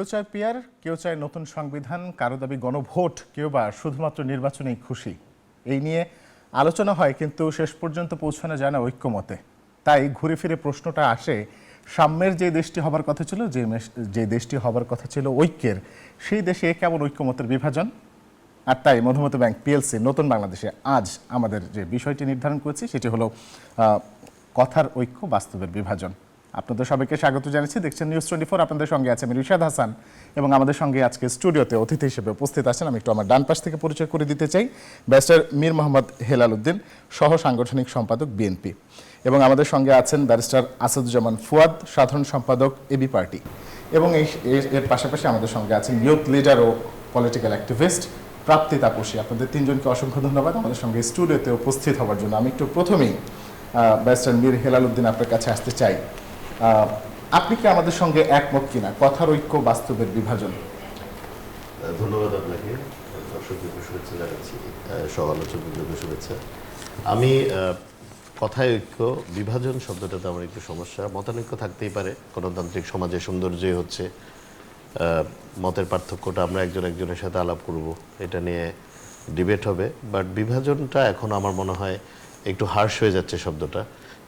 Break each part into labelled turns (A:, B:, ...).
A: কেউ চায় পিয়ার, কেউ চায় নতুন সংবিধান, কারো দাবি গণভোট, কেউ বা শুধুমাত্র নির্বাচনেই খুশি। এই নিয়ে আলোচনা হয়, কিন্তু শেষ পর্যন্ত পৌঁছানো যায় না ঐক্যমতে। তাই ঘুরে ফিরে প্রশ্নটা আসে, সাম্যের যে দেশটি হবার কথা ছিল, যে দেশটি হবার কথা ছিল ঐক্যের, সেই দেশে কেমন ঐক্যমতের বিভাজন। আর তাই মধুমতি ব্যাংক পিএলসি নতুন বাংলাদেশে আজ আমাদের যে বিষয়টি নির্ধারণ করেছি সেটি হলো কথার ঐক্য, বাস্তবের বিভাজন। আপনাদের সবাইকে স্বাগত জানাচ্ছি। দেখছেন নিউজ 24। আপনাদের সঙ্গে আছে আমি রিশাদ হাসান, এবং আমাদের সঙ্গে আজকে স্টুডিওতে অতিথি হিসেবে উপস্থিত আছেন, আমি একটু আমার ডান পাশ থেকে পরিচয় করে দিতে চাই, ব্যারিস্টার মীর মোহাম্মদ হেলাল উদ্দিন, সহ সাংগঠনিক সম্পাদক বিএনপি, এবং আমাদের সঙ্গে আছেন ব্যারিস্টার আসাদুজ্জামান ফুয়াদ, সাধারণ সম্পাদক এবি পার্টি, এবং এর পাশাপাশি আমাদের সঙ্গে আছেন ইউথ লিডার ও পলিটিক্যাল অ্যাক্টিভিস্ট প্রাপ্তি তাপসী। আপনাদের তিনজনকে অসংখ্য ধন্যবাদ আমাদের সঙ্গে স্টুডিওতে উপস্থিত হওয়ার জন্য। আমি একটু প্রথমেই ব্যারিস্টার মীর হেলাল উদ্দিন আপনার কাছে আসতে চাই। আপনি কি আমাদের সঙ্গে একমত কিনা কথার ঐক্য, বাস্তবের বিভাজন?
B: ধন্যবাদ আপনাকে, দর্শকদের শুভেচ্ছা জানাচ্ছি, সহ আলোচকদের শুভেচ্ছা। আমি কথায় ঐক্য, বিভাজন শব্দটাতে আমার একটু সমস্যা। মতানৈক্য থাকতেই পারে, গণতান্ত্রিক সমাজে সৌন্দর্যই হচ্ছে মতের পার্থক্যটা আমরা একজনের সাথে আলাপ করব, এটা নিয়ে ডিবেট হবে। বাট বিভাজনটা এখন আমার মনে হয় একটু হার্শ হয়ে যাচ্ছে শব্দটা।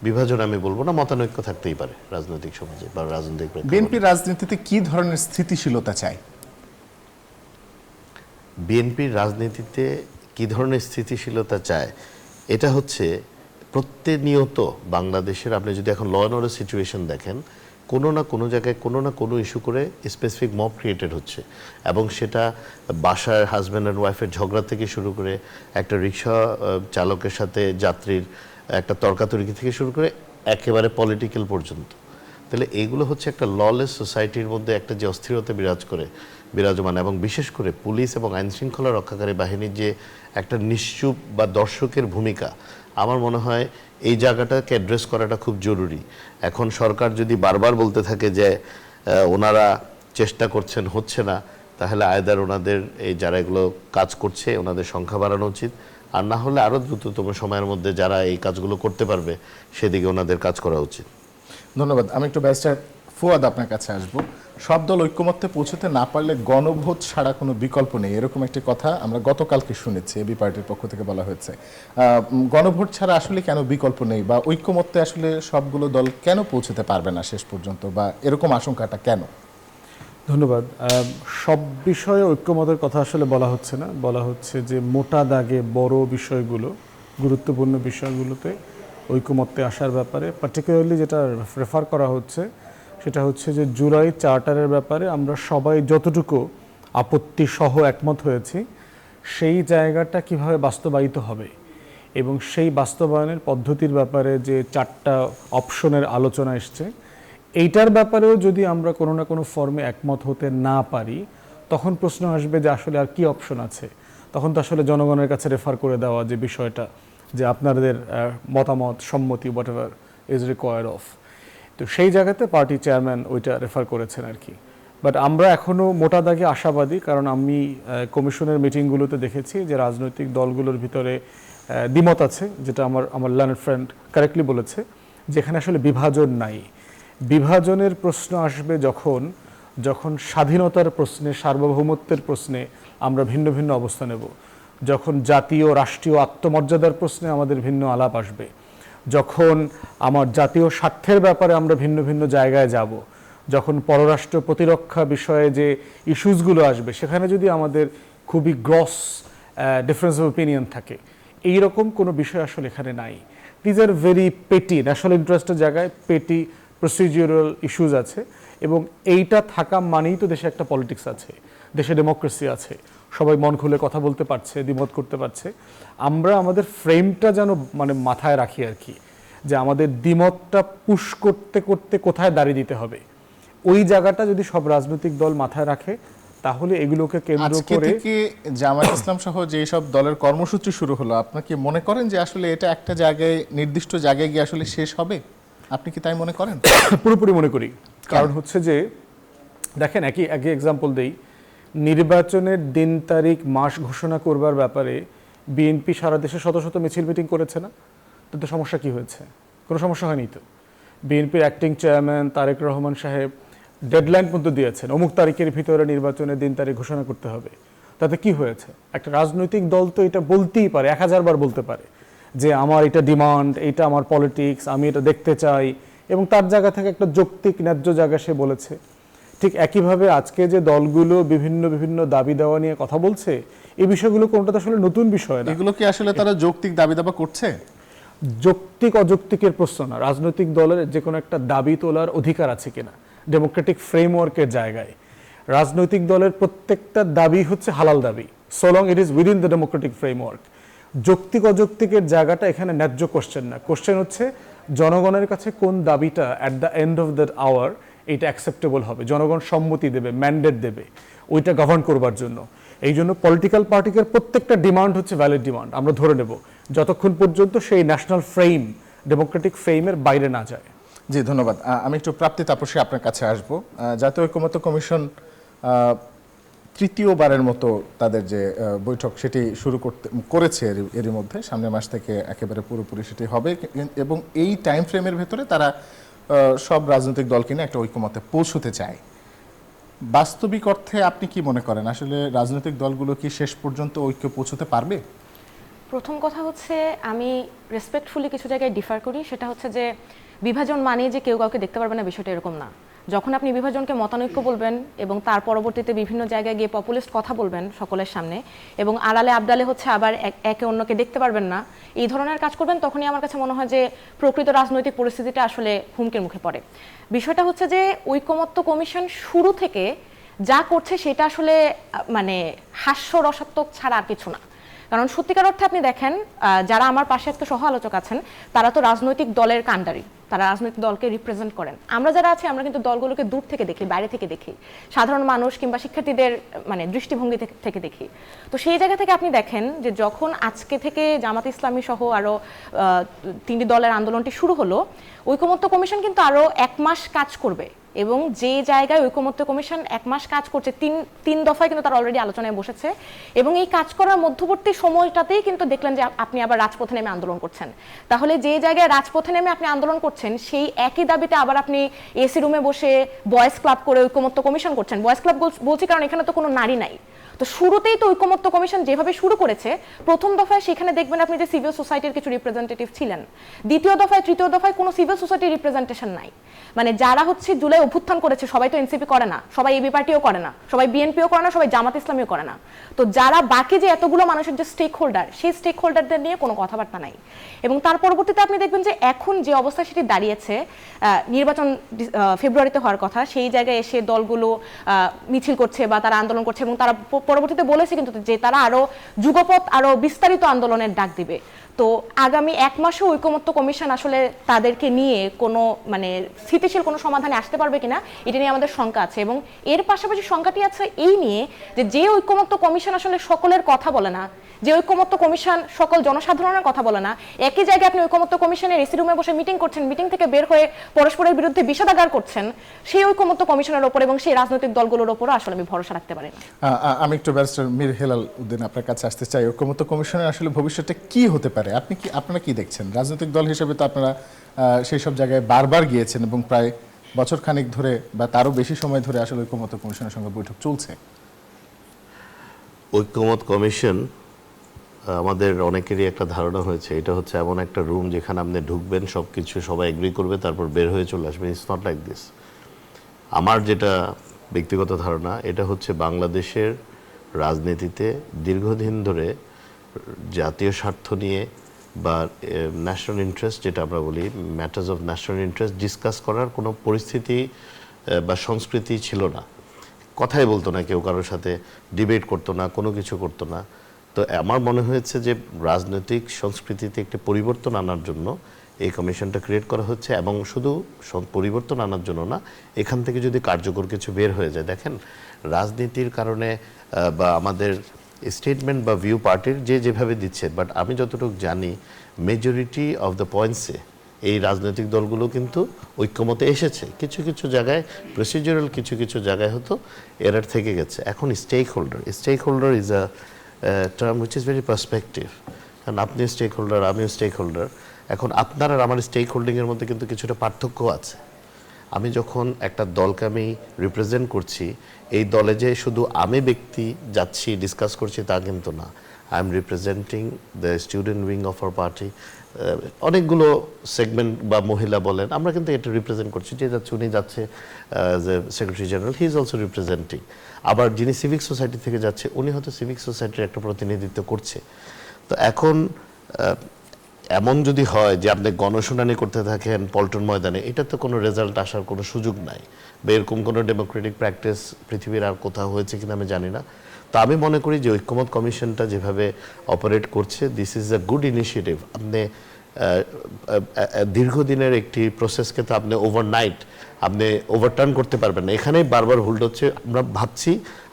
B: বিভাজন আমি বলবো না, মতানৈক্য থাকতেই পারে রাজনৈতিক সমাজে বা রাজনৈতিক।
A: বিএনপি রাজনীতিতে কি ধরনের স্থিতিশীলতা চায়?
B: বিএনপির রাজনীতিতে কি ধরনের স্থিতিশীলতা চায়, এটা হচ্ছে প্রতিনিয়ত বাংলাদেশের, আপনি যদি এখন ল অ্যান্ড অর্ডার সিচুয়েশন দেখেন, কোনো না কোনো জায়গায় কোনো না কোনো ইস্যু করে স্পেসিফিক মব ক্রিয়েটেড হচ্ছে, এবং সেটা বাসার হাজব্যান্ড অ্যান্ড ওয়াইফের ঝগড়া থেকে শুরু করে একটা রিক্সা চালকের সাথে যাত্রীর একটা তর্কাতর্কি থেকে শুরু করে একেবারে পলিটিক্যাল পর্যন্ত। তাহলে এইগুলো হচ্ছে একটা ললেস সোসাইটির মধ্যে একটা যে অস্থিরতা বিরাজমান, এবং বিশেষ করে পুলিশ এবং আইন শৃঙ্খলা রক্ষাকারী বাহিনীর যে একটা নিশ্চুপ বা দর্শকের ভূমিকা, আমার মনে হয় এই জায়গাটাকে অ্যাড্রেস করাটা খুব জরুরি। এখন সরকার যদি বারবার বলতে থাকে যে ওনারা চেষ্টা করছেন, হচ্ছে না, তাহলে আয়দার ওনাদের এই যারা এগুলো কাজ করছে ওনাদের সংখ্যা বাড়ানো উচিত, আর না হলে আরও দ্রুততম সময়ের মধ্যে যারা এই কাজগুলো করতে পারবে সেদিকে ওনাদের কাজ করা উচিত।
A: ধন্যবাদ। আমি একটু ব্যারিস্টার ফুয়াদ আপনার কাছে আসবো। সব দল ঐক্যমত্যে পৌঁছতে না পারলে গণভোট ছাড়া কোনো বিকল্প নেই, এরকম একটি কথা আমরা গতকালকে শুনেছি, এবি পার্টির পক্ষ থেকে বলা হয়েছে। গণভোট ছাড়া আসলে কেন বিকল্প নেই, বা ঐক্যমত্যে আসলে সবগুলো দল কেন পৌঁছতে পারবে না শেষ পর্যন্ত, বা এরকম আশঙ্কাটা কেন?
C: ধন্যবাদ। সব বিষয়ে ঐক্যমতের কথা আসলে বলা হচ্ছে না, বলা হচ্ছে যে মোটা দাগে বড় বিষয়গুলো, গুরুত্বপূর্ণ বিষয়গুলোতে ঐক্যমত্যে আসার ব্যাপারে পার্টিকুলারলি যেটা রেফার করা হচ্ছে সেটা হচ্ছে যে জুলাই চার্টারের ব্যাপারে আমরা সবাই যতটুকু আপত্তি সহ একমত হয়েছি, সেই জায়গাটা কিভাবে বাস্তবায়িত হবে এবং সেই বাস্তবায়নের পদ্ধতির ব্যাপারে যে 4টা অপশনের আলোচনা এসছে, এইটার ব্যাপারেও যদি আমরা কোনো না কোনো ফর্মে একমত হতে না পারি, তখন প্রশ্ন আসবে যে আসলে আর কি অপশন আছে। তখন তো আসলে জনগণের কাছে রেফার করে দেওয়া যে বিষয়টা, যে আপনাদের মতামত, সম্মতি, what ever is required of. তো সেই জায়গাতে পার্টি চেয়ারম্যান ওইটা রেফার করেছেন আর কি। বাট আমরা এখনও মোটা দাগে আশাবাদী, কারণ আমি কমিশনের মিটিংগুলোতে দেখেছি যে রাজনৈতিক দলগুলোর ভিতরে দ্বিমত আছে, যেটা আমার লার্নেড ফ্রেন্ড কারেক্টলি বলেছে, যেখানে আসলে বিভাজন নাই। বিভাজনের প্রশ্ন আসবে যখন স্বাধীনতার প্রশ্নে, সার্বভৌমত্বের প্রশ্নে আমরা ভিন্ন ভিন্ন অবস্থান নেব, যখন জাতীয় রাষ্ট্রীয় আত্মমর্যাদার প্রশ্নে আমাদের ভিন্ন আলাপ আসবে, যখন আমার জাতীয় স্বার্থের ব্যাপারে আমরা ভিন্ন ভিন্ন জায়গায় যাব, যখন পররাষ্ট্র প্রতিরক্ষা বিষয়ে যে ইস্যুসগুলো আসবে সেখানে যদি আমাদের খুবই গ্রস ডিফারেন্স অফ ওপিনিয়ন থাকে, এইরকম কোনো বিষয় আসলে এখানে নাই। দিজ আর ভেরি পেটি, ন্যাশনাল ইন্টারেস্টের জায়গায় পেটি প্রসিডিউরাল ইস্যুস আছে, এবং এইটা থাকা মানেই তো দেশে একটা পলিটিক্স আছে, দেশে ডেমোক্রেসি আছে, সবাই মন খুলে কথা বলতে পারছে, দ্বিমত করতে পারছে। আমরা আমাদের ফ্রেমটা যেন মাথায় রাখি আর কি, যে আমাদের দ্বিমতটা পুশ করতে করতে কোথায় দাঁড়িয়ে দিতে হবে, ওই জায়গাটা যদি সব রাজনৈতিক দল মাথায় রাখে, তাহলে এগুলোকে কেন্দ্র করে
A: জামায়াত ইসলাম সহ যে সব দলের কর্মসূচি শুরু হলো, আপনি কি মনে করেন যে আসলে এটা একটা জায়গায়, নির্দিষ্ট জায়গায় গিয়ে আসলে শেষ হবে? আপনি কি তাই মনে করেন?
C: পুরোপুরি মনে করি। কারণ হচ্ছে যে দেখেন, একই এক্সাম্পল দেই, নির্বাচনের দিন তারিখ মাস ঘোষণা করবার ব্যাপারে বিএনপি সারা দেশে শত শত মিছিল মিটিং করেছে না? তো সমস্যা কি হয়েছে? কোনো সমস্যা হয়নি তো। বিএনপির অ্যাক্টিং চেয়ারম্যান তারেক রহমান সাহেব ডেডলাইন পর্যন্ত দিয়েছেন, অমুক তারিখের ভিতরে নির্বাচনের দিন তারিখ ঘোষণা করতে হবে। তাতে কি হয়েছে? একটা রাজনৈতিক দল তো এটা বলতেই পারে, 1000 বার বলতে পারে যে আমার এটা ডিমান্ড, এটা আমার পলিটিক্স, আমি এটা দেখতে চাই, এবং তার জায়গা থেকে একটা যৌক্তিক ন্যায্য জায়গা সে বলেছে। ঠিক একইভাবে আজকে যে দলগুলো বিভিন্ন বিভিন্ন দাবি দেওয়া নিয়ে কথা বলছে, এই বিষয়গুলো কোনটা তো আসলে নতুন বিষয় না।
A: এগুলো কি আসলে তারা যৌক্তিক দাবি দাবা করছে?
C: যৌক্তিক অযৌক্তিকের প্রশ্ন না, রাজনৈতিক দলের যে কোনো একটা দাবি তোলার অধিকার আছে কিনা ডেমোক্রেটিক ফ্রেমওয়ার্কের জায়গায়। রাজনৈতিক দলের প্রত্যেকটা দাবি হচ্ছে হালাল দাবি, so long it is within the Democratic framework. যৌক্তিক অযৌক্তিকের জায়গাটা এখানে ন্যায্য কোশ্চেন না, কোশ্চেন হচ্ছে জনগণের কাছে কোন দাবিটা at the end of the hour এটা অ্যাকসেপ্টেবল হবে, জনগণ সম্মতি দেবে, ম্যান্ডেট দেবে ওইটা গভর্ন করবার জন্য। এই জন্য পলিটিক্যাল পার্টির প্রত্যেকটা ডিমান্ড হচ্ছে ভ্যালিড ডিমান্ড, আমরা ধরে নেব যতক্ষণ পর্যন্ত সেই ন্যাশনাল ফ্রেম, ডেমোক্রেটিক ফ্রেমের বাইরে না যায়।
A: জি ধন্যবাদ। আমি একটু প্রাপ্তি তাপসী আপনার কাছে আসব। জাতীয় ঐকমত্য কমিশন তৃতীয়বারের মতো তাদের যে বৈঠক সেটি শুরু করেছে এরই মধ্যে, সামনের মাস থেকে একেবারে পুরোপুরি সেটি হবে, এবং এই টাইম ফ্রেমের ভেতরে তারা সব রাজনৈতিক দলকে নিয়ে একটা ঐকমত্যে পৌঁছতে চায়। বাস্তবিক অর্থে আপনি কি মনে করেন, আসলে রাজনৈতিক দলগুলো কি শেষ পর্যন্ত ঐক্য পৌঁছতে পারবে?
D: প্রথম কথা হচ্ছে, আমি রেসপেক্টফুলি কিছু জায়গায় ডিফার করি। সেটা হচ্ছে যে বিভাজন মানে যে কেউ কাউকে দেখতে পারবে না, বিষয়টা এরকম না। যখন আপনি বিভাজনকে মতানৈক্য বলবেন এবং তার পরবর্তীতে বিভিন্ন জায়গায় গিয়ে পপুলিস্ট কথা বলবেন সকলের সামনে, এবং আড়ালে আবডালে হচ্ছে আবার একে অন্যকে দেখতে পারবেন না, এই ধরনের কাজ করবেন, তখনই আমার কাছে মনে হয় যে প্রকৃত রাজনৈতিক পরিস্থিতিটা আসলে হুমকির মুখে পড়ে। বিষয়টা হচ্ছে যে ঐকমত্য কমিশন শুরু থেকে যা করছে সেটা আসলে মানে হাস্যরসাত্মক ছাড়া আর কিছু না। কারণ সত্যিকার অর্থে আপনি দেখেন, যারা আমার পাশে আজকে সহ আলোচক আছেন তারা তো রাজনৈতিক দলের কাণ্ডারি, তারা রাজনৈতিক দলকে রিপ্রেজেন্ট করেন। আমরা যারা আছি আমরা কিন্তু দলগুলোকে দূর থেকে দেখি, বাইরে থেকে দেখি, সাধারণ মানুষ কিংবা শিক্ষার্থীদের মানে দৃষ্টিভঙ্গি থেকে দেখি। তো সেই জায়গা থেকে আপনি দেখেন যে যখন আজকে থেকে জামাত ইসলামী সহ আরও 3টি দলের আন্দোলনটি শুরু হলো, ঐকমত্য কমিশন কিন্তু আরও 1 মাস কাজ করবে, এবং যে জায়গায় ঐকমত্য কমিশন 1 মাস কাজ করছে, তিন দফায় কিন্তু তারা অলরেডি আলোচনায় বসেছে, এবং এই কাজ করার মধ্যবর্তী সময়টাতেই কিন্তু দেখলেন যে আপনি আবার রাজপথে নেমে আন্দোলন করছেন। তাহলে যে জায়গায় রাজপথে নেমে আপনি আন্দোলন করছেন, সেই একই দাবিতে আবার আপনি এসি রুমে বসে বয়েজ ক্লাব করে ঐকমত্য কমিশন করছেন। বয়েজ ক্লাব বলছি কারণ এখানে তো কোনো নারী নাই। তো শুরুতেই তো ঐকমত্য কমিশন যেভাবে শুরু করেছে, প্রথম দফায় সেখানে দেখবেন আপনি যে সিভিল সোসাইটির কিছু রিপ্রেজেন্টেটিভ ছিলেন, দ্বিতীয় দফায় তৃতীয় দফায় কোনো সিভিল সোসাইটির রিপ্রেজেন্টেশন নাই। মানে যারা হচ্ছে জুলাই অভ্যুত্থান করেছে, সবাই তো এনসিপি করে না, সবাই এবি পার্টিও করে না, সবাই বিএনপিও করে না, সবাই জামাত ইসলামীও করে না। তো যারা বাকি যে এতগুলো মানুষের যে স্টেক হোল্ডার, সেই স্টেক হোল্ডারদের নিয়ে কোনো কথাবার্তা নাই। এবং তার পরবর্তীতে আপনি দেখবেন যে এখন যে অবস্থা সেটি দাঁড়িয়েছে, নির্বাচন ফেব্রুয়ারিতে হওয়ার কথা, সেই জায়গায় এসে দলগুলো মিছিল করছে বা তারা আন্দোলন করছে, এবং তারা পরবর্তীতে বলেছে কিন্তু যে তারা আরো যুগপৎ আরো বিস্তারিত আন্দোলনের ডাক দিবে। তো আগামী 1 মাসে ঐকমত্য কমিশন আসলে তাদেরকে নিয়ে কোনো মানে স্থিতিশীল কোনো সমাধানে আসতে পারবে কিনা, এটা নিয়ে আমাদের শঙ্কা আছে। এবং এর পাশাপাশি শঙ্কাটি আছে এই নিয়ে যে ঐকমত্য কমিশন আসলে সকলের কথা বলে না, যে ঐকমত্য কমিশন সকল জনসাধারণের কথা বলে না। একই জায়গায় আপনি ঐকমত্য কমিশনের এসি রুমে বসে মিটিং করছেন, মিটিং থেকে বের হয়ে পরস্পরের বিরুদ্ধে বিষাদাগার করছেন, সেই ঐকমত্য কমিশনের ওপর এবং সেই রাজনৈতিক দলগুলোর ওপরও আসলে আমি ভরসা রাখতে পারি না।
A: আমি একটু ব্যারিস্টার মীর হেলাল উদ্দিন আপনার কাছে আসতে চাই। ঐকমত্য কমিশনের আসলে ভবিষ্যতে কি হতে পারে, আপনারা কি দেখছেন? রাজনৈতিক দল হিসেবে তো আপনারা সেই সব জায়গায় বারবার গিয়েছেন, এবং প্রায় বছর খানিক ধরে বা তারও বেশি সময় ধরে আসলে ঐকমত্য কমিশনের সঙ্গে বৈঠক চলছে।
B: ঐকমত্য কমিশন আমাদের অনেকেরই একটা ধারণা হয়েছে এটা হচ্ছে এমন একটা রুম যেখানে আপনি ঢুকবেন, সব কিছু সবাই এগ্রি করবে, তারপর বের হয়ে চলে আসবেন। It's not like this. আমার যেটা ব্যক্তিগত ধারণা, এটা হচ্ছে বাংলাদেশের রাজনীতিতে দীর্ঘদিন ধরে জাতীয় স্বার্থ নিয়ে বা ন্যাশনাল ইন্টারেস্ট, যেটা আমরা বলি matters of national interest, discuss করার কোনো পরিস্থিতি বা সংস্কৃতি ছিল না। কথাই বলতো না কেউ, কারোর সাথে ডিবেট করতো না, কোনো কিছু করতো না। তো আমার মনে হয়েছে যে রাজনৈতিক সংস্কৃতিতে একটি পরিবর্তন আনার জন্য এই কমিশনটা ক্রিয়েট করা হচ্ছে, এবং শুধু পরিবর্তন আনার জন্য না, এখান থেকে যদি কার্যকর কিছু বের হয়ে যায়। দেখেন, রাজনীতির কারণে বা আমাদের স্টেটমেন্ট বা ভিউ পার্টির যেভাবে দিচ্ছে, বাট আমি যতটুকু জানি মেজরিটি অফ দ্য পয়েন্টসে এই রাজনৈতিক দলগুলো কিন্তু ঐক্যমতে এসেছে। কিছু কিছু জায়গায় প্রসিডিউরাল, কিছু কিছু জায়গায় হয়তো এরার থেকে গেছে। এখন stakeholder is a term which is very perspective. কারণ আপনিও স্টেক হোল্ডার, আমিও স্টেক হোল্ডার। এখন আপনার আর আমার স্টেক হোল্ডিংয়ের মধ্যে কিন্তু কিছুটা পার্থক্য আছে। আমি যখন একটা দলকে আমি রিপ্রেজেন্ট করছি, এই দলে যে শুধু আমি ব্যক্তি যাচ্ছি ডিসকাস করছি তা কিন্তু না। I am representing the student wing of our party. অনেকগুলো সেগমেন্ট বা মহিলা বলেন, আমরা কিন্তু এটা রিপ্রেজেন্ট করছি। যে যাচ্ছে উনি যাচ্ছে যে secretary general, he is also representing. আবার যিনি সিভিক সোসাইটি থেকে যাচ্ছে উনি হয়তো সিভিক সোসাইটির একটা প্রতিনিধিত্ব করছে। তো এখন এমন যদি হয় যে আপনি গণশুনানি করতে থাকেন পল্টন ময়দানে, এটা তো কোনো রেজাল্ট আসার কোনো সুযোগ নাই, বা এরকম কোনো ডেমোক্রেটিক প্র্যাকটিস পৃথিবীর আর কোথাও হয়েছে কিনা আমি জানি না। তো আমি মনে করি যে ঐক্যমত কমিশনটা যেভাবে অপারেট করছে, this is a good initiative. আপনি দীর্ঘদিনের একটি প্রসেসকে তো আপনি ওভারনাইট আপনি ওভারটার্ন করতে পারবেন না। এখানেই বারবার ভুল হচ্ছে। আমরা ভাবছি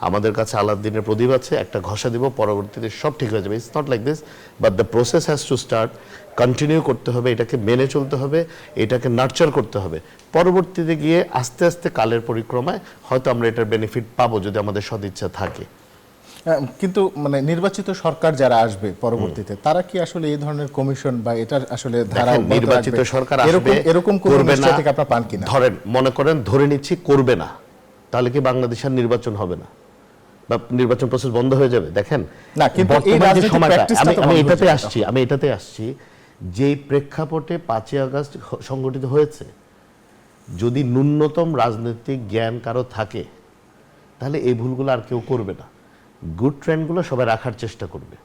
B: আমাদের কাছে আলাদিনের প্রদীপ আছে, একটা ঘষা দিব, পরবর্তীতে সব ঠিক হয়ে যাবে। It's not like this, but the process has to start. Continue করতে হবে, এটাকে মেনে চলতে হবে, এটাকে নার্চার করতে হবে। পরবর্তীতে গিয়ে আস্তে আস্তে কালের পরিক্রমায় হয়তো আমরা এটার বেনিফিট পাবো যদি আমাদের সদিচ্ছা থাকে।
A: কিন্তু মানে নির্বাচিত সরকার যারা আসবে পরবর্তীতে, তারা কি আসলে এই ধরনের কমিশন বা এটার আসলে ধারা
B: দেখেন, নির্বাচিত সরকার আসবে,
A: এরকম কোন
B: করবে না,
A: নিশ্চয়তা থেকে আপনারা পান কিনা?
B: ধরেন মনে করেন ধরে নিচ্ছি করবে না, তাহলে কি বাংলাদেশের নির্বাচন হবে না বা নির্বাচন প্রসেস বন্ধ হয়ে যাবে? দেখেন
A: না, কিন্তু এই
B: বর্তমান যে
A: রাজনৈতিক
B: সময়টা,
A: প্র্যাকটিসটা তো
B: আমি
A: বন্ধ
B: এটাতে
A: হয়ে
B: আসছি, আমি এটাতে আসছি যেই প্রেক্ষাপটে 5ই আগস্ট সংগঠিত হয়েছে, যদি ন্যূনতম রাজনৈতিক জ্ঞান কারো থাকে তাহলে এই ভুলগুলো আর কেউ করবে না। গুড ট্রেন্ডগুলো সবাই রাখার চেষ্টা করবে।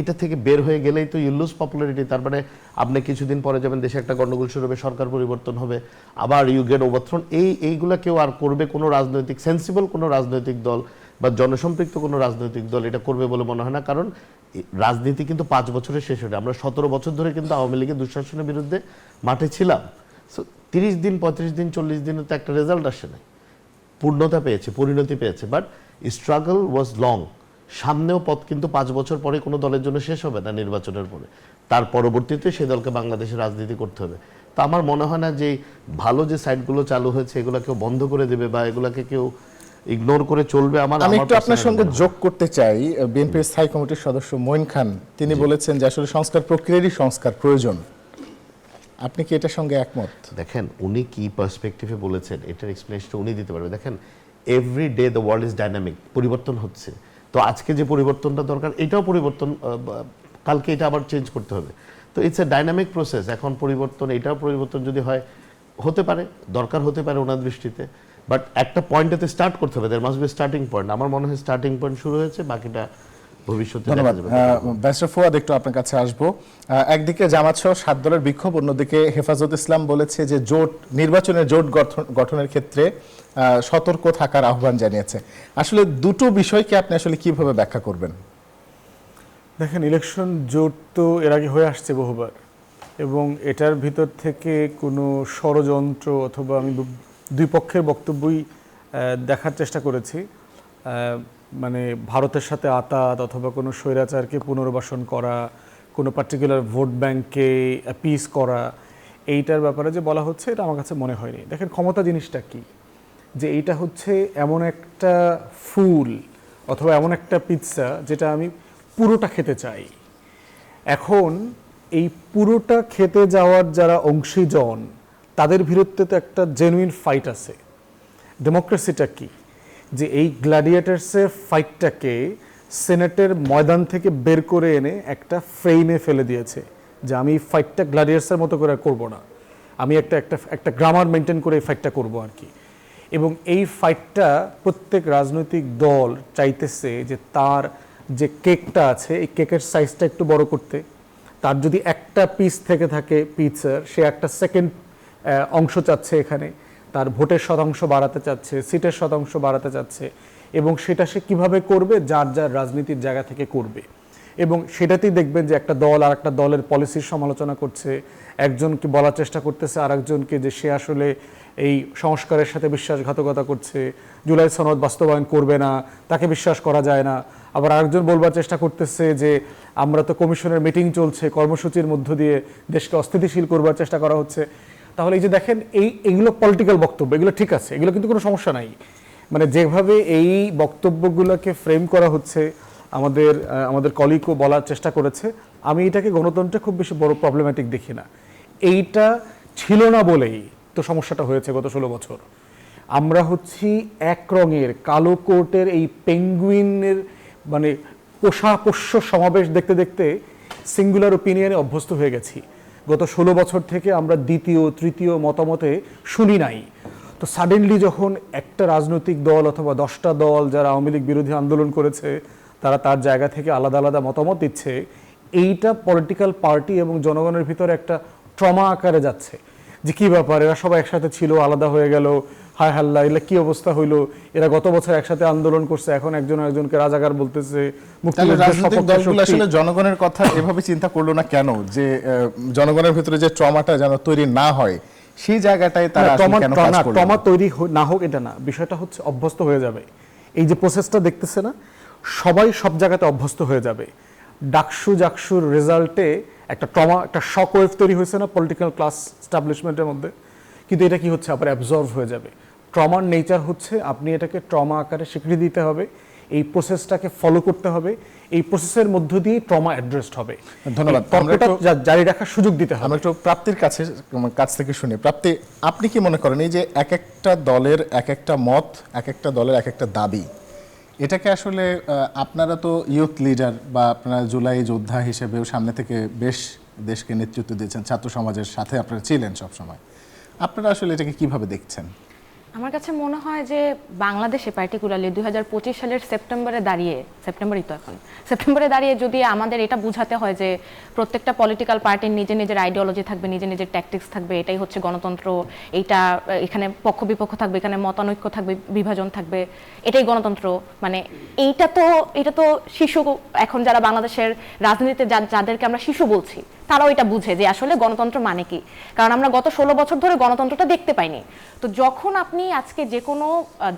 B: এটা থেকে বের হয়ে গেলেই তো ইউ লুজ পপুলারিটি। তার মানে আপনি কিছুদিন পরে যাবেন, দেশে একটা গন্ডগোল শুরু হবে, সরকার পরিবর্তন হবে, আবার ইউ গেট ওভারথ্রোন। এইগুলা কেউ আর করবে কোনো রাজনৈতিক সেন্সিবল কোনো রাজনৈতিক দল বা জনসম্পৃক্ত কোনো রাজনৈতিক দল এটা করবে বলে মনে হয় না। কারণ রাজনীতি কিন্তু 5 বছরে শেষ হয়ে, আমরা 17 বছর ধরে কিন্তু আওয়ামী লীগের দুঃশাসনের বিরুদ্ধে মাঠে ছিলাম। সো 30 দিন 35 দিন 40 দিনে তো একটা রেজাল্ট আসে নাই, পূর্ণতা পেয়েছে, পরিণতি পেয়েছে, বাট স্ট্রাগল ওয়াজ লং। সামনেও পথ কিন্তু 5 বছর পরে কোনো দলের জন্য শেষ হবে না নির্বাচনের পরে, তার পরবর্তীতে সেই দলকে বাংলাদেশে রাজনীতি করতে হবে। তো আমার মনে হয় না যে ভালো যে সাইটগুলো চালু হয়েছে এগুলো কেউ বন্ধ করে দেবে বা এগুলাকে কেউ ইগনোর করে চলবে।
A: আমি একটু আপনার সঙ্গে যোগ করতে চাই, বিএনপির স্থায়ী কমিটির সদস্য মঈন খান তিনি বলেছেন যে আসলে সংস্কার প্রক্রিয়ারই সংস্কার প্রয়োজন। আপনি কি এটার সঙ্গে একমত?
B: দেখেন উনি কি পার্সপেক্টিভে বলেছেন এটার এক্সপ্লেনেশন উনি দিতে পারবে। দেখেন every day the world is dynamic, পরিবর্তন হচ্ছে। তো আজকে যে পরিবর্তনটা দরকার এটাও পরিবর্তন, কালকে এটা আবার চেঞ্জ করতে হবে। তো ইটস এ ডাইনামিক প্রসেস। এখন পরিবর্তন, এটাও পরিবর্তন যদি হয় হতে পারে, দরকার হতে পারে ওনার দৃষ্টিতে, বাট একটা পয়েন্টেতে স্টার্ট করতে হবে। There must be starting point. আমার মনে হয় স্টার্টিং পয়েন্ট শুরু হয়েছে, বাকিটা ভবিষ্যতে দেখা
A: ধন্যবাদ।
B: যাবে।
A: ব্যারিস্টার ফুয়াদ, একটু আপনার কাছে আসবো। একদিকে জামাত সহ 7 দলের বিক্ষোভ, অন্যদিকে হেফাজত ইসলাম বলেছে যে জোট নির্বাচনের জোট গঠনের ক্ষেত্রে সতর্ক থাকার আহ্বান জানিয়েছে। আসলে দুটো বিষয়কে আপনি আসলে কিভাবে ব্যাখ্যা করবেন?
C: দেখেন, ইলেকশন জোট তো এর আগে হয়ে আসছে বহুবার, এবং এটার ভিতর থেকে কোনো ষড়যন্ত্র অথবা আমি দুই পক্ষের বক্তব্যই দেখার চেষ্টা করেছি, মানে ভারতের সাথে আতাত অথবা কোনো স্বৈরাচারকে পুনর্বাসন করা, কোনো পার্টিকুলার ভোট ব্যাংককে অ্যাপিস করা, এইটার ব্যাপারে যে বলা হচ্ছে এটা আমার কাছে মনে হয়নি। দেখেন, ক্ষমতা জিনিসটা কি, যে এইটা হচ্ছে এমন একটা ফুল অথবা এমন একটা পিৎজা যেটা আমি পুরোটা খেতে চাই। এখন এই পুরোটা খেতে যাওয়ার যারা অংশীজন তাদের বিরুদ্ধে তো একটা জেনুইন ফাইট আছে। ডেমোক্রেসিটা কি, যে এই গ্ল্যাডিয়েটার্সের ফাইটটাকে সেনেটের ময়দান থেকে বের করে এনে একটা ফ্রেমে ফেলে দিয়েছে যে আমি এই ফাইটটা গ্ল্যাডিয়েটার্সের মতো করে করব না, আমি একটা গ্রামার মেনটেন করে এই ফাইটটা করব আর কি। এবং এই ফাইটটা প্রত্যেক রাজনৈতিক দল চাইতেছে যে তার যে কেকটা আছে এই কেকের সাইজটা একটু বড় করতে। তার যদি একটা পিস থেকে থাকে পিৎজার, সে একটা সেকেন্ড অংশ চাচ্ছে এখানে, তার ভোটের শতাংশ বাড়াতে চাচ্ছে, সিটের শতাংশ বাড়াতে চাচ্ছে, এবং সেটা সে কিভাবে করবে, যার যার রাজনীতির জায়গা থেকে করবে। এবং সেটাতেই দেখবেন যে একটা দল আর একটা দলের পলিসির সমালোচনা করছে, একজনকে বলার চেষ্টা করতেছে আর একজনকে যে সে আসলে এই সংস্কারের সাথে বিশ্বাসঘাতকতা করছে, জুলাই সনদ বাস্তবায়ন করবে না, তাকে বিশ্বাস করা যায় না। আবার আরেকজন বলবার চেষ্টা করতেছে যে আমরা তো কমিশনের মিটিং চলছে, কর্মসূচির মধ্য দিয়ে দেশকে অস্থিতিশীল করবার চেষ্টা করা হচ্ছে। তাহলে এই যে দেখেন, এইগুলো পলিটিক্যাল বক্তব্য, এগুলো ঠিক আছে, এগুলো কিন্তু কোনো সমস্যা নাই। মানে যেভাবে এই বক্তব্যগুলোকে ফ্রেম করা হচ্ছে, আমাদের কলিগও বলার চেষ্টা করেছে, আমি এটাকে গণতন্ত্রে খুব বেশি বড় প্রবলেম্যাটিক দেখি না। এইটা ছিল না বলেই তো সমস্যাটা হয়েছে গত 16 বছর। আমরা হচ্ছি এক রঙের কালো কোটের এই পেঙ্গুইনের মানে পোষ্য সমাবেশ দেখতে দেখতে সিঙ্গুলার ওপিনিয়নে অভ্যস্ত হয়ে গেছি। গত 16 বছর থেকে আমরা দ্বিতীয় তৃতীয় মতামতে শুনি নাই। তো সাডেনলি যখন একটা রাজনৈতিক দল অথবা 10টা দল যারা আওয়ামী লীগ বিরোধী আন্দোলন করেছে তারা তার জায়গা থেকে আলাদা আলাদা মতামত দিচ্ছে, এইটা পলিটিক্যাল পার্টি এবং জনগণের ভিতরে একটা ট্রমা আকারে যাচ্ছে যে কী ব্যাপার, এরা সবাই একসাথে ছিল, আলাদা হয়ে গেল, হায় হাল্লা, এগুলো কী অবস্থা হইলো, এরা গত বছর একসাথে আন্দোলন করছে, এখন একজন একজনকে রাজাকার বলতেছে।
A: তাহলে রাজনৈতিক দলগুলো আসলে জনগণের কথা এভাবে চিন্তা করলো না কেন, যে জনগণের ভিতরে যে ট্রমাটা যেন তৈরি না হয় সেই জায়গাটায় তারা কেন কাজ করলো?
C: ট্রমা তৈরি না হোক এটা না, বিষয়টা হচ্ছে অভ্যস্ত হয়ে যাবে। এই যে প্রসেসটা দেখতেছে না, সবাই সব জায়গাতে অভ্যস্ত হয়ে যাবে। ডাকসুর রেজাল্টে একটা ট্রমা, একটা শক ওয়েভ তৈরি হয়েছে না পলিটিক্যাল ক্লাস এস্টাবলিশমেন্টের মধ্যে, কিন্তু এটা কি হচ্ছে আবার অ্যাবজর্ভ হয়ে যাবে। ট্রমার নেচার হচ্ছে আপনি এটাকে ট্রমা আকারে স্বীকৃতি দিতে হবে, এই প্রসেসটাকে ফলো করতে হবে, এই প্রসেসের মধ্য দিয়ে ট্রমা অ্যাড্রেসড হবে।
A: ধন্যবাদ।
C: তর্কটা জারি রাখার সুযোগ দিতে হবে।
A: আমরা একটু প্রাপ্তির কাছ থেকে শুনি। প্রাপ্তি, আপনি কি মনে করেন এই যে এক একটা দলের এক একটা মত, এক একটা দলের এক একটা দাবি, এটাকে আসলে আপনারা তো ইউথ লিডার বা আপনারা জুলাই যোদ্ধা হিসেবেও সামনে থেকে বেশ দেশকে নেতৃত্ব দিয়েছেন, ছাত্র সমাজের সাথে আপনারা ছিলেন সবসময়, আপনারা আসলে এটাকে কিভাবে দেখছেন?
D: আমার কাছে মনে হয় যে বাংলাদেশে পার্টিকুলারলি 2025 সালের সেপ্টেম্বরে দাঁড়িয়ে যদি আমাদের এটা বোঝাতে হয় যে প্রত্যেকটা পলিটিক্যাল পার্টির নিজের নিজের আইডিওলজি থাকবে, নিজের নিজের ট্যাকটিক্স থাকবে, এটাই হচ্ছে গণতন্ত্র, এইটা এখানে পক্ষ বিপক্ষ থাকবে, এখানে মতানৈক্য থাকবে, বিভাজন থাকবে, এটাই গণতন্ত্র, মানে এটা তো শিশু, এখন যারা বাংলাদেশের রাজনীতিতে যাদেরকে আমরা শিশু বলছি তারাও এটা বুঝে যে আসলে গণতন্ত্র মানে কি, কারণ আমরা গত 16 বছর ধরে গণতন্ত্রটা দেখতে পাইনি। তো যখন আপনি আজকে যে কোনো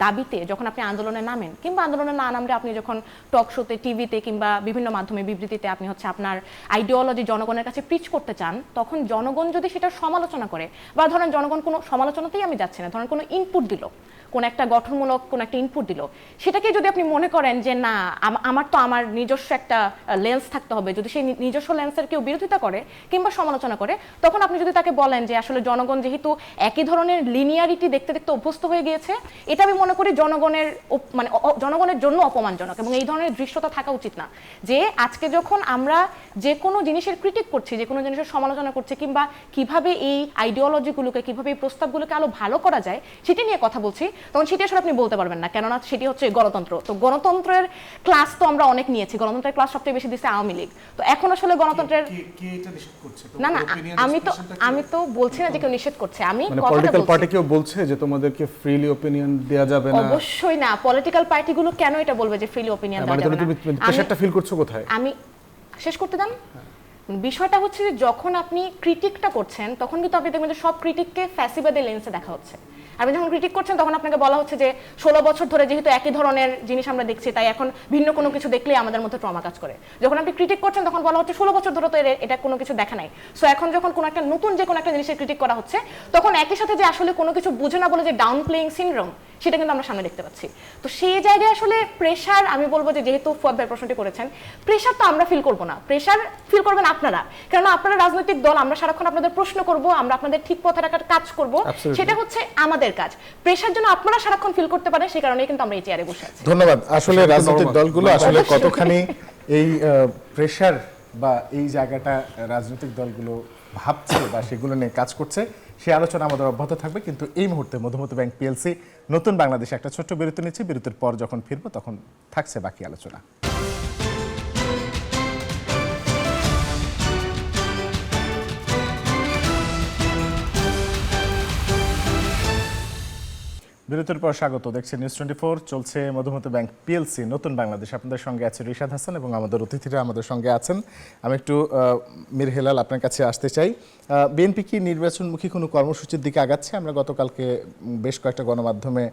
D: দাবিতে যখন আপনি আন্দোলনে নামেন, কিংবা আন্দোলনে না নামলে আপনি যখন টক শোতে, টিভিতে কিংবা বিভিন্ন মাধ্যমে বিবৃতিতে আপনি হচ্ছে আপনার আইডিওলজি জনগণের কাছে পিচ করতে চান, তখন জনগণ যদি সেটা সমালোচনা করে, বা ধরেন জনগণ কোনো সমালোচনাতেই আমি যাচ্ছি না, ধরেন কোনো ইনপুট দিল, কোন একটা গঠনমূলক কোন একটা ইনপুট দিল, সেটাকে যদি আপনি মনে করেন যে না আমার নিজস্ব একটা লেন্স থাকতে হবে, যদি সেই নিজস্ব লেন্সের কেউ বিরোধিতা করে কিংবা সমালোচনা করে, তখন আপনি যদি তাকে বলেন যে আসলে জনগণ যেহেতু একই ধরনের লিনিয়ারিটি দেখতে দেখতে অভ্যস্ত হয়ে গিয়েছে, এটা আমি মনে করি জনগণের জন্য অপমানজনক, এবং এই ধরনের দৃশ্যতা থাকা উচিত না। যে আজকে যখন আমরা যে কোনো জিনিসের ক্রিটিক করছি, যে কোনো জিনিসের সমালোচনা করছি, কিংবা কিভাবে এই আইডিওলজিগুলোকে, কিভাবে এই প্রস্তাবগুলোকে আরো ভালো করা যায় সেটা নিয়ে কথা বলছি, তখন সেটি আসলে আপনি বলতে পারবেন না, কেননা সেটি হচ্ছে গণতন্ত্র। তো গণতন্ত্রের ক্লাস তো আমরা অনেক নিয়েছি, গণতন্ত্রের ক্লাস সবচেয়ে বেশি দিচ্ছে আওয়ামী লীগ। তো এখন আসলে গণতন্ত্রের না, আমি তো বলছি না যে কেউ নিষেধ করছে, আমি
C: পলিটিক্যাল পার্টি কেউ বলছে যে তোমাদেরকে ফ্রিলি অপিনিয়ন দেয়া যাবে না?
D: অবশ্যই না। পলিটিক্যাল পার্টিগুলো কেন এটা বলবে যে ফ্রিলি অপিনিয়ন দেওয়া যাবে না?
C: তুমি প্রেসারটা ফিল করছো কোথায়?
D: আমি শেষ করতে দেন। বিষয়টা হচ্ছে যে যখন আপনি ক্রিটিকটা করছেন, তখন কিন্তু আপনি দেখবেন যে সব ক্রিটিককে ফ্যাসিবাদী লেন্সে দেখা হচ্ছে। আপনি যখন ক্রিটিক করছেন তখন আপনাকে বলা হচ্ছে যে 16 বছর ধরে যেহেতু একই ধরনের জিনিস আমরা দেখছি, তাই এখন ভিন্ন কোনো কিছু দেখলেই আমাদের মধ্যে ট্রমা কাজ করে। যখন আপনি ক্রিটিক করছেন তখন বলা হচ্ছে 16 বছর ধরে তো এটা কোনো কিছু দেখা নাই। সো এখন যখন কোনো একটা নতুন যে কোনো একটা জিনিসের ক্রিটিক করা হচ্ছে, তখন একই সাথে যে আসলে কোনো কিছু বুঝে না বলে যে ডাউন প্লেইং সিনড্রোম, সেটা কিন্তু আমরা সামনে দেখতে পাচ্ছি। তো সেই জায়গায় আসলে প্রেশার, আমি বলবো যে যেহেতু ফুয়াদ ভাই প্রশ্নটি করেছেন, প্রেশার তো আমরা ফিল করবো না, প্রেশার ফিল করবেন আপনারা, কারণ আপনারা রাজনৈতিক দল, আমরা সারাক্ষণ আপনাদের প্রশ্ন করব, আমরা আপনাদের ঠিক পথে রাখার কাজ করব, সেটা হচ্ছে আমাদের কাজ। প্রেশার যেন আপনারা সারাক্ষণ ফিল করতে পারেন, সেই কারণেই কিন্তু আমরা এই চেয়ারে বসে আছি।
A: ধন্যবাদ। আসলে রাজনৈতিক দলগুলো আসলে কতখানি এই প্রেশার বা এই জায়গাটা রাজনৈতিক দলগুলো ভাবছে বা সেগুলো নিয়ে কাজ করছে, সেই আলোচনা আমাদের অব্যাহত থাকবে। কিন্তু এই মুহূর্তে মধুমতি ব্যাংক পিএলসি নতুন বাংলাদেশে একটা ছোট্ট বিরতি নিচ্ছে। বিরতির পর যখন ফিরবো তখন থাকছে বাকি আলোচনা। বিরতির পর স্বাগত, দেখছেন নিউজ 24, চলছে মধুমতি ব্যাংক পিএলসি নতুন বাংলাদেশ। আপনাদের সঙ্গে আছে রিশাদ হাসান এবং আমাদের অতিথিরা আমাদের সঙ্গে আছেন। আমি একটু মীর হেলাল আপনার কাছে আসতে চাই। বিএনপি কি নির্বাচনমুখী কোনো কর্মসূচির দিকে আগাচ্ছে? আমরা গতকালকে বেশ কয়েকটা গণমাধ্যমে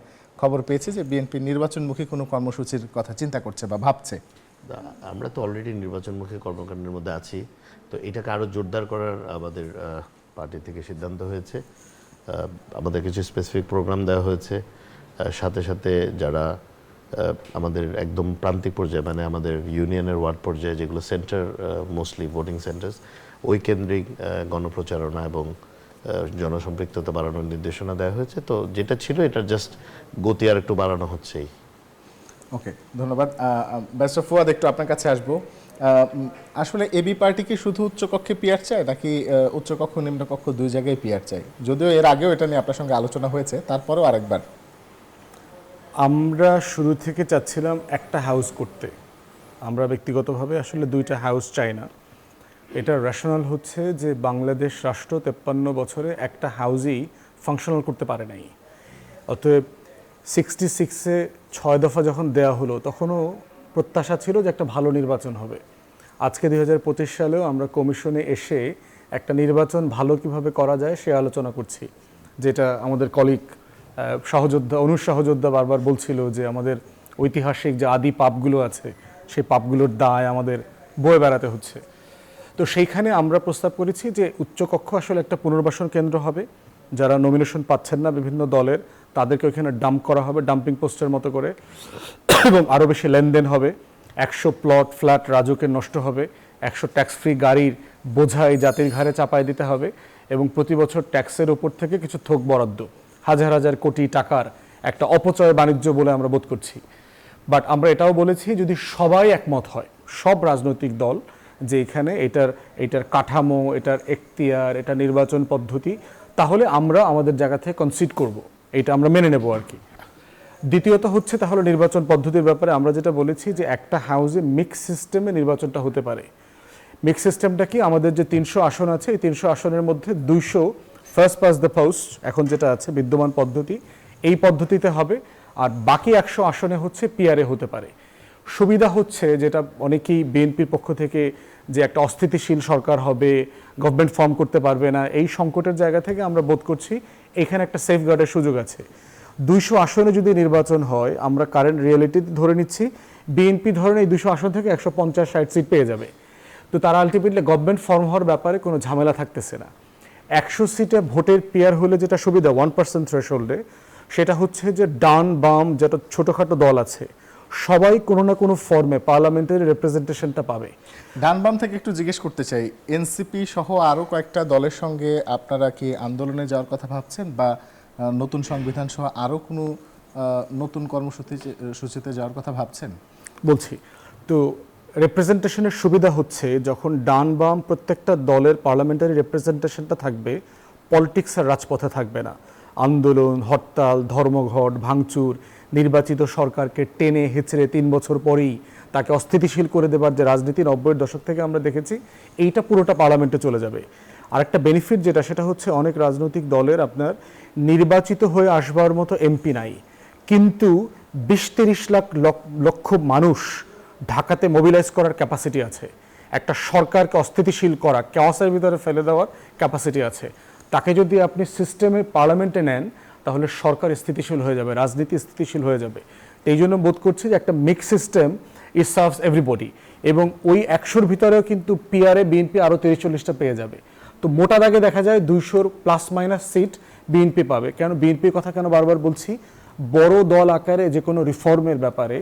A: খবর পেয়েছি যে বিএনপি নির্বাচনমুখী কোনো কর্মসূচির কথা চিন্তা করছে বা ভাবছে।
B: আমরা তো অলরেডি নির্বাচনমুখী কর্মকাণ্ডের মধ্যে আছি, তো এটাকে আরও জোরদার করার আমাদের পার্টি থেকে সিদ্ধান্ত হয়েছে। আমাদের কিছু স্পেসিফিক প্রোগ্রাম দেওয়া হয়েছে, সাথে সাথে যারা আমাদের একদম প্রান্তিক পর্যায়ে, মানে আমাদের ইউনিয়নের ওয়ার্ড পর্যায়ে যেগুলো সেন্টার, মোস্টলি ভোটিং সেন্টার্স, ওই কেন্দ্রিক গণপ্রচারণা এবং জনসম্পৃক্ততা বাড়ানোর নির্দেশনা দেওয়া হয়েছে। তো যেটা ছিল এটা জাস্ট গতি আর একটু বাড়ানো হচ্ছেই।
A: ওকে, ধন্যবাদ। ব্যারিস্টার ফুয়াদ, একটু আপনার কাছে আসবো। আসলে এবি পার্টি কি শুধু উচ্চকক্ষে পিআর চায় নাকি উচ্চকক্ষ নিম্নকক্ষ দুই জায়গায় পিআর চায়? যদিও এর আগেও এটা নিয়ে আপনার সঙ্গে আলোচনা হয়েছে, তারপরেও আরেকবার।
C: আমরা শুরু থেকে চাচ্ছিলাম একটা হাউস করতে। আমরা ব্যক্তিগতভাবে আসলে দুইটা হাউস চাই না। এটার রেশনাল হচ্ছে যে বাংলাদেশ রাষ্ট্র 53 বছরে একটা হাউসই ফাংশনাল করতে পারে নাই। অতএব 66-এ 6 দফা যখন দেয়া হলো তখনও প্রত্যাশা ছিল যে একটা ভালো নির্বাচন হবে। আজকে 2025 সালেও আমরা কমিশনে এসে একটা নির্বাচন ভালো কিভাবে করা যায় সে আলোচনা করছি, যেটা আমাদের কলিগ সহযোদ্ধা অনুজ সহযোদ্ধা বারবার বলছিল যে আমাদের ঐতিহাসিক যে আদি পাপগুলো আছে সেই পাপগুলোর দায় আমাদের বয়ে বেড়াতে হচ্ছে। তো সেইখানে আমরা প্রস্তাব করেছি যে উচ্চকক্ষ আসলে একটা পুনর্বাসন কেন্দ্র হবে। যারা নমিনেশন পাচ্ছেন না বিভিন্ন দলের তাদেরকে ওইখানে ডাম্প করা হবে ডাম্পিং পোস্টের মতো করে, এবং আরও বেশি লেনদেন হবে। 100 প্লট ফ্ল্যাট রাজুকের নষ্ট হবে, 100 ট্যাক্স ফ্রি গাড়ির বোঝাই জাতির ঘাড়ে চাপায় দিতে হবে, এবং প্রতি বছর ট্যাক্সের ওপর থেকে কিছু থোক বরাদ্দ, হাজার হাজার কোটি টাকার একটা অপচয় বাণিজ্য বলে আমরা বোধ করছি। বাট আমরা এটাও বলেছি যদি সবাই একমত হয়, সব রাজনৈতিক দল, যে এখানে এটার কাঠামো, এটার এখতিয়ার, এটা নির্বাচন পদ্ধতি, তাহলে আমরা আমাদের জায়গা থেকে কনসিড করব, এটা আমরা মেনে নেব আর কি। দ্বিতীয়ত হচ্ছে তাহলে নির্বাচন পদ্ধতির ব্যাপারে আমরা যেটা বলেছি যে একটা হাউসে মিক্স সিস্টেমে নির্বাচনটা হতে পারে। মিক্স সিস্টেমটা কি, আমাদের যে 300 আসন আছে এই 300 আসনের মধ্যে 200 ফার্স্ট পাস দ্য পোস্ট এখন যেটা আছে বিদ্যমান পদ্ধতি, এই পদ্ধতিতে হবে, আর বাকি 100 আসনে হচ্ছে পিআরএ হতে পারে। সুবিধা হচ্ছে যেটা অনেকেই বিএনপির পক্ষ থেকে যে একটা অস্থিতিশীল সরকার হবে, গভর্নমেন্ট ফর্ম করতে পারবে না, এই সংকটের জায়গা থেকে আমরা বোধ করছি এখানে একটা সেফগার্ডের সুযোগ আছে। 200 আসনে যদি নির্বাচন হয়, আমরা কারেন্ট রিয়েলিটি ধরে নিচ্ছি বিএনপি ধরেন এই 200 আসন থেকে 150-60 সিট পেয়ে যাবে। তো তারা আলটিমেটলি গভর্নমেন্ট ফর্ম হওয়ার ব্যাপারে কোনো ঝামেলা থাকতেছে না। 100 সিটে ভোটের পিয়ার হলে যেটা সুবিধা 1% থ্রেশহোল্ডে, সেটা হচ্ছে যে ডান বাম যেটা ছোটোখাটো দল আছে সবাই কোনো না কোনো ফর্মে পার্লামেন্টারি রিপ্রেজেন্টেশনটা পাবে।
A: ডান বাম থেকে একটু জিজ্ঞেস করতে চাই, এনসিপি সহ আরও কয়েকটা দলের সঙ্গে আপনারা কি আন্দোলনে যাওয়ার কথা ভাবছেন, বা নতুন সংবিধান সহ আরও কোনো নতুন কর্মসূচিতে যাওয়ার কথা ভাবছেন?
C: বলছি তো রিপ্রেজেন্টেশনের সুবিধা হচ্ছে যখন ডান বাম প্রত্যেকটা দলের পার্লামেন্টারি রিপ্রেজেন্টেশনটা থাকবে, পলিটিক্সের রাজপথে থাকবে না। আন্দোলন, হরতাল, ধর্মঘট, ভাঙচুর, নির্বাচিত সরকারকে টেনে হেঁচড়ে 3 বছর পরেই তাকে অস্থিতিশীল করে দেবার যে রাজনীতি 90-এর দশক থেকে আমরা দেখেছি, এইটা পুরোটা পার্লামেন্টে চলে যাবে। আরেকটা বেনিফিট যেটা, সেটা হচ্ছে অনেক রাজনৈতিক দলের আপনার নির্বাচিত হয়ে আসবার মতো এমপি নাই, কিন্তু 20-30 লক্ষ মানুষ ঢাকাতে মোবিলাইজ করার ক্যাপাসিটি আছে, একটা সরকারকে অস্থিতিশীল করা, কেওয়াসের ভিতরে ফেলে দেওয়ার ক্যাপাসিটি আছে। তাকে যদি আপনি সিস্টেমে পার্লামেন্টে নেন তাহলে সরকার স্থিতিশীল হয়ে যাবে, রাজনীতি স্থিতিশীল হয়ে যাবে। এই জন্য বোধ করছি যে একটা মিক্স সিস্টেম ইট সার্ভস এভরিবডি, এবং ওই 100-র ভিতরেও কিন্তু পিআরএ বিএনপি আরও 30-40টা পেয়ে যাবে। তো মোটা দাগে দেখা যায় 200 প্লাস মাইনাস সিট বিএনপি পাবে। কেন বিএনপির কথা কেন বারবার বলছি, বড় দল আকারে যে কোনো রিফর্মের ব্যাপারে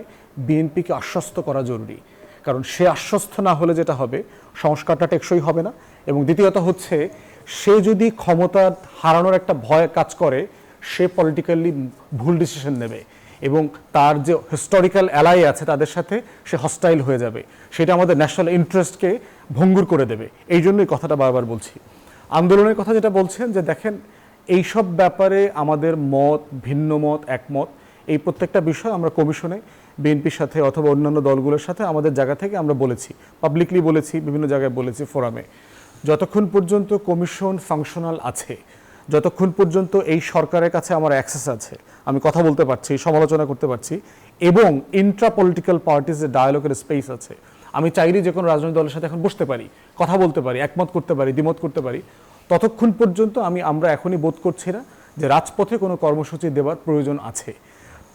C: বিএনপিকে আশ্বস্ত করা জরুরি, কারণ সে আশ্বস্ত না হলে যেটা হবে সংস্কারটা টেকসই হবে না। এবং দ্বিতীয়ত হচ্ছে সে যদি ক্ষমতা হারানোর একটা ভয় কাজ করে, সে পলিটিক্যালি ভুল ডিসিশন নেবে এবং তার যে হিস্টোরিক্যাল অ্যালাই আছে তাদের সাথে সে হস্টাইল হয়ে যাবে, সেটা আমাদের ন্যাশনাল ইন্টারেস্টকে ভঙ্গুর করে দেবে। এই জন্যই কথাটা বারবার বলছি। আন্দোলনের কথা যেটা বলছেন যে দেখেন এইসব ব্যাপারে আমাদের মত ভিন্ন মত একমত, এই প্রত্যেকটা বিষয় আমরা কমিশনে বিএনপির সাথে অথবা অন্যান্য দলগুলোর সাথে আমাদের জায়গা থেকে আমরা বলেছি, পাবলিকলি বলেছি, বিভিন্ন জায়গায় বলেছি ফোরামে। যতক্ষণ পর্যন্ত কমিশন ফাংশনাল আছে, যতক্ষণ পর্যন্ত এই সরকারের কাছে আমার অ্যাক্সেস আছে, আমি কথা বলতে পারছি, সমালোচনা করতে পারছি, এবং ইন্ট্রা পলিটিক্যাল পার্টিসের ডায়ালগের স্পেস আছে, আমি চাইলেই যে কোনো রাজনৈতিক দলের সাথে এখন বসতে পারি, কথা বলতে পারি, একমত করতে পারি, দ্বিমত করতে পারি, ততক্ষণ পর্যন্ত আমরা এখনই বোধ করছি না যে রাজপথে কোনো কর্মসূচি দেওয়ার প্রয়োজন আছে।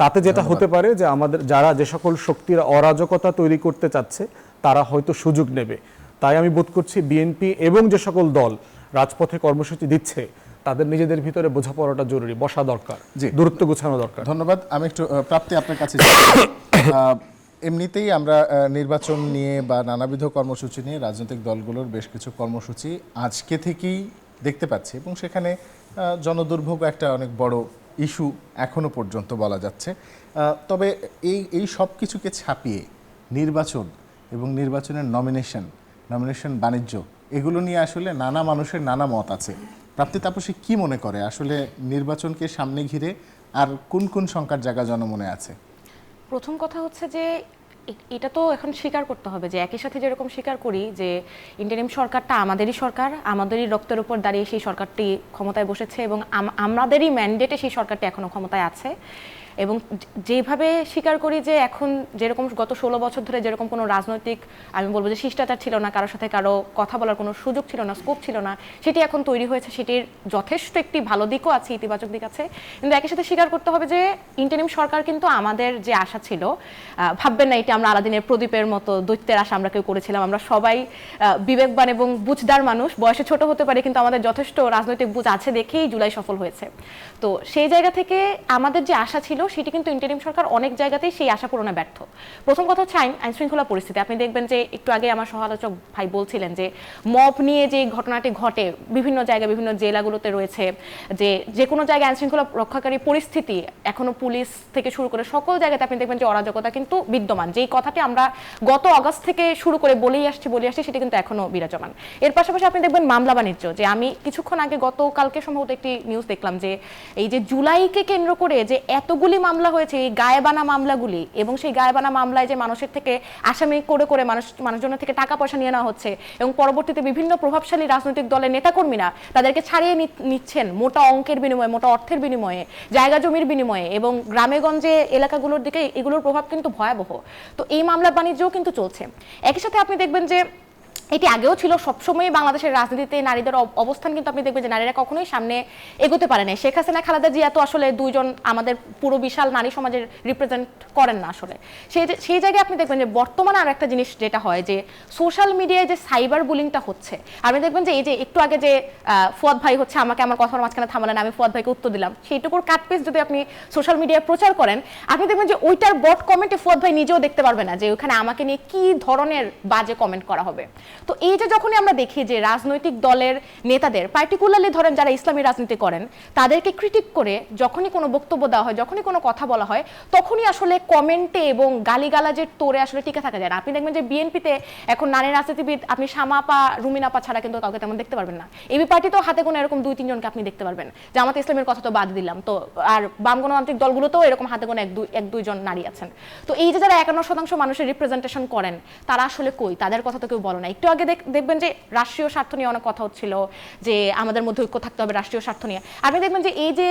C: তাতে যেটা হতে পারে যে আমাদের যারা যে সকল শক্তিরা অরাজকতা তৈরি করতে চাচ্ছে তারা হয়তো সুযোগ নেবে। তাই আমি বোধ করছি বিএনপি এবং যে সকল দল রাজপথে কর্মসূচি দিচ্ছে তাদের নিজেদের ভিতরে বোঝাপড়াটা জরুরি, বসা দরকার, দূরত্ব গোছানো দরকার।
A: ধন্যবাদ। আমি একটু প্রাপ্তি আপনার কাছে এমনিতেই আমরা নির্বাচন নিয়ে বা নানাবিধ কর্মসূচি নিয়ে রাজনৈতিক দলগুলোর বেশ কিছু কর্মসূচি আজকে থেকেই দেখতে পাচ্ছি এবং সেখানে জনদুর্ভোগ একটা অনেক বড় ইস্যু এখনো পর্যন্ত বলা যাচ্ছে। তবে এই সব কিছুকে ছাপিয়ে নির্বাচন এবং নির্বাচনের নমিনেশন বাণিজ্য এগুলো নিয়ে আসলে নানা মানুষের নানা মত আছে। প্রাপ্তি তাপসী কি মনে করে আসলে নির্বাচনকে সামনে ঘিরে আর কোন কোন শঙ্কার জায়গা জনমনে আছে?
D: প্রথম কথা হচ্ছে যে এটা তো এখন স্বীকার করতে হবে যে একই সাথে যেরকম স্বীকার করি যে ইন্টারিম সরকারটা আমাদেরই সরকার, আমাদেরই রক্তের উপর দাঁড়িয়ে সেই সরকারটি ক্ষমতায় বসেছে এবং আমাদেরই ম্যান্ডেটে সেই সরকারটি এখনো ক্ষমতায় আছে। এবং যেভাবে স্বীকার করি যে এখন যেরকম গত 16 বছর ধরে যেরকম কোনো রাজনৈতিক আমি বলবো যে শিষ্টাচার ছিল না, কারোর সাথে কারো কথা বলার কোনো সুযোগ ছিল না, স্কোপ ছিল না, সেটি এখন তৈরি হয়েছে। সেটির যথেষ্ট একটি ভালো দিকও আছে, ইতিবাচক দিক আছে। কিন্তু একই সাথে স্বীকার করতে হবে যে ইন্টারিম সরকার কিন্তু আমাদের যে আশা ছিল, ভাববেন না এটা আমরা আলাদিনের প্রদীপের মতো দৈত্যের আশা আমরা কেউ করেছিলাম। আমরা সবাই বিবেকবান এবং বুঝদার মানুষ, বয়সে ছোট হতে পারে কিন্তু আমাদের যথেষ্ট রাজনৈতিক বুঝ আছে দেখেই জুলাই সফল হয়েছে। তো সেই জায়গা থেকে আমাদের যে আশা ছিল সেটি কিন্তু ইন্টারিম সরকার অনেক জায়গাতেই সেই আশা পূরণে ব্যর্থ। প্রথম কথা হচ্ছে আইন শৃঙ্খলা পরিস্থিতি। আপনি দেখবেন যে একটু আগে আমার সহ-আলোচক ভাই বলছিলেন যে মব নিয়ে যে ঘটনাটি ঘটে বিভিন্ন জায়গায় বিভিন্ন জেলাগুলোতে রয়েছে, যে কোনো জায়গায় আইন শৃঙ্খলা রক্ষাকারী পরিস্থিতি এখনো পুলিশ থেকে শুরু করে সকল জায়গাতে আপনি দেখবেন যে অরাজকতা কিন্তু বিদ্যমান। যেই কথাটি আমরা গত আগস্ট থেকে শুরু করে বলেই আসছি সেটি কিন্তু এখনো বিরাজমান। এর পাশাপাশি আপনি দেখবেন মামলা বাণিজ্য, যে আমি কিছুক্ষণ আগে গতকালকে সম্ভবত একটি নিউজ দেখলাম যে এই যে জুলাইকে কেন্দ্র করে যে এতগুলি মামলা হয়েছে, এই গায়েবানা মামলাগুলি, এবং সেই গায়েবানা মামলায় যে মানুষের থেকে আসামি করে করে মানুষজনের থেকে টাকা পয়সা নিয়ে নেওয়া হচ্ছে এবং পরবর্তীতে বিভিন্ন প্রভাবশালী রাজনৈতিক দলের নেতাকর্মীরা তাদেরকে ছাড়িয়ে নিচ্ছেন মোটা অঙ্কের বিনিময়ে, মোটা অর্থের বিনিময়ে, জায়গা জমির বিনিময়ে, এবং গ্রামে গঞ্জে এলাকাগুলোর দিকে এগুলোর প্রভাব কিন্তু ভয়াবহ। তো এই মামলা বাণিজ্যও কিন্তু চলছে। একই সাথে আপনি দেখবেন যে এটি আগেও ছিল, সবসময় বাংলাদেশের রাজনীতিতে নারীদের অবস্থান কিন্তু আপনি দেখবেন যে নারীরা কখনোই সামনে এগোতে পারে না। শেখ হাসিনা, খালেদা জিয়া তো আসলে দুইজন আমাদের পুরো বিশাল নারী সমাজের রিপ্রেজেন্ট করেন না আসলে। সেই জায়গায় আপনি দেখবেন যে বর্তমানে আর একটা জিনিস যেটা হয় যে সোশ্যাল মিডিয়ায় যে সাইবার বুলিংটা হচ্ছে, আপনি দেখবেন যে এই যে একটু আগে যে ফুয়াদ ভাই হচ্ছে আমাকে আমার কথার মাঝখানে থামালেন, আমি ফুয়াদ ভাইকে উত্তর দিলাম, সেইটুকুর কাট পেজ যদি আপনি সোশ্যাল মিডিয়ায় প্রচার করেন, আপনি দেখবেন যে ওইটার বট কমেন্টে ফুয়াদ ভাই নিজেও দেখতে পারবে না যে ওখানে আমাকে নিয়ে কি ধরনের বাজে কমেন্ট করা হবে। তো এই যে যখনই আমরা দেখি যে রাজনৈতিক দলের নেতাদের, পার্টিকুলারলি ধরেন যারা ইসলামী রাজনীতি করেন, তাদেরকে ক্রিটিক করে যখনই কোনো বক্তব্য দেওয়া হয়, যখনই কোনো কথা বলা হয়, তখনই আসলে কমেন্টে এবং গালিগালাজের তোরে আসলে টিকে থাকা যায় না। আপনি দেখবেন যে বিএনপিতে এখন নারী রাজনীতিবিদ আপনি শামা আপা, রুমিন আপা ছাড়া কিন্তু কাউকে তেমন দেখতে পারবেন না। এবি পার্টিতেও হাতে কোনো এরকম 2-3 জনকে আপনি দেখতে পারবেন। জামাত ইসলামের কথা তো বাদ দিলাম, তো আর বাম গণতান্ত্রিক দলগুলোতেও এরকম হাতে কোনো 1-2 জন নারী আছেন। তো এই যে যারা 51% মানুষের রিপ্রেজেন্টেশন করেন, তারা আসলে কই? তাদের কথা তো কেউ বলে না। একটু আগে দেখবেন যে রাষ্ট্রীয় স্বার্থ নিয়ে অনেক কথা হচ্ছিল, যে আমাদের মধ্যে ঐক্য থাকতে হবে রাষ্ট্রীয় স্বার্থ নিয়ে। আপনি দেখবেন যে এই যে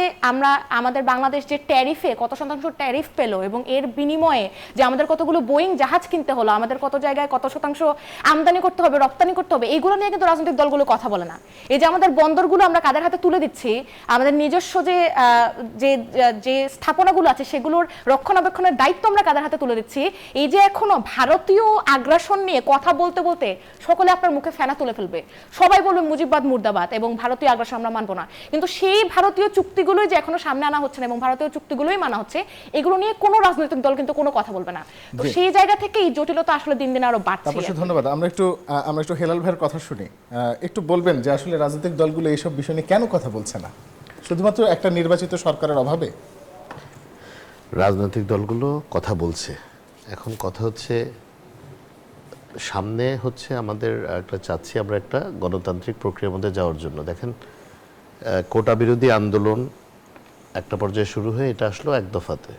D: আমাদের বাংলাদেশ যে ট্যারিফে কত শতাংশ ট্যারিফ পেলো, এবং এর বিনিময়ে যে আমাদের কতগুলো বোয়িং জাহাজ কিনতে হলো, আমাদের কত জায়গায় কত শতাংশ আমদানি করতে হবে, রপ্তানি করতে হবে, এইগুলো নিয়ে কিন্তু রাজনৈতিক দলগুলো কথা বলে না। এই যে আমাদের বন্দরগুলো আমরা কাদের হাতে তুলে দিচ্ছি, আমাদের নিজস্ব যে স্থাপনাগুলো আছে সেগুলোর রক্ষণাবেক্ষণের দায়িত্ব আমরা কাদের হাতে তুলে দিচ্ছি, এই যে এখনো ভারতীয় আগ্রাসন নিয়ে কথা বলতে বলতে সকলে আপনার মুখে ফেনা তুলে ফেলবে, সবাই বলবে মুজিববাদ মুর্দাবাদ এবং ভারতীয় আগ্রাসন আমরা মানবো না। কিন্তু সেই ভারতীয় চুক্তিগুলোই যে এখনো সামনে আনা হচ্ছে না এবং ভারতীয় চুক্তিগুলোই মানা হচ্ছে, এগুলো নিয়ে কোনো রাজনৈতিক দল কিন্তু কোনো কথা বলবে না। তো সেই জায়গা থেকে এই জটিলতা আসলে দিন দিন আরো বাড়ছে।
A: ধন্যবাদ। আমরা একটু হেলাল ভাইয়ের কথা শুনি। একটু বলবেন যে আসলে রাজনৈতিক দলগুলো এইসব বিষয় নিয়ে কেন কথা বলছে না? শুধুমাত্র একটা নির্বাচিত সরকারের অভাবে?
B: রাজনৈতিক দলগুলো কথা বলছে। এখন কথা হচ্ছে সামনে হচ্ছে আমাদের একটা চাচ্ছি আমরা একটা গণতান্ত্রিক প্রক্রিয়ার মধ্যে যাওয়ার জন্য। দেখেন, কোটা বিরোধী আন্দোলন একটা পর্যায়ে শুরু হয়ে এটা আসলো এক দফাতে,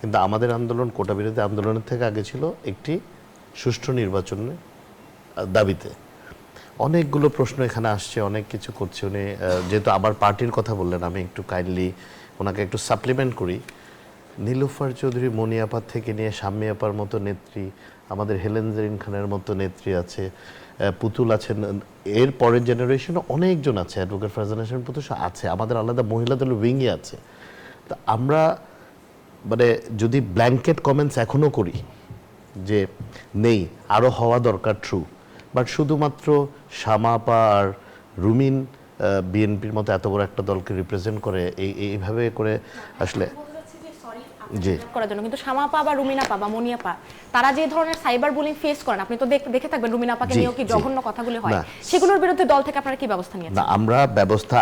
B: কিন্তু আমাদের আন্দোলন কোটা বিরোধী আন্দোলনের থেকে আগে ছিল একটি সুষ্ঠু নির্বাচনের দাবিতে। অনেকগুলো প্রশ্ন এখানে আসছে, অনেক কিছু করছে উনি। যেহেতু আবার পার্টির কথা বললেন, আমি একটু কাইন্ডলি ওনাকে একটু সাপ্লিমেন্ট করি। নীলুফার চৌধুরী, মনিয়াপার থেকে নিয়ে শাম্মী আপার মতো নেত্রী, আমাদের হেলেন জেরিন খানের মতো নেত্রী আছে, পুতুল আছেন, এর পরের জেনারেশনে অনেকজন আছে, অ্যাডভোকেট ফারজানা হাসান পুতুল আছে, আমাদের আলাদা মহিলা দলের উইংয়ে আছে। তা আমরা মানে যদি ব্ল্যাঙ্কেট কমেন্টস এখনও করি যে নেই, আরও হওয়া দরকার, ট্রু, বাট শুধুমাত্র শামা আপা আর রুমিন বিএনপির মতো এত বড় একটা দলকে রিপ্রেজেন্ট করে এইভাবে করে আসলে জি।
D: করার জন্য, কিন্তু শামা আপা বা রুমিনা আপা বা মনি আপা তারা যে ধরনের সাইবার বুলিং ফেস করেন, আপনি তো দেখে থাকবেন রুমিনা আপাকে
B: জি,
D: নিয়েও কি
B: জি।
D: জঘন্য কথাগুলো হয়,
B: না।
D: সেগুলোর বিরুদ্ধে দল থেকে আপনারা কি ব্যবস্থা নিয়েছেন?
B: না, আমরা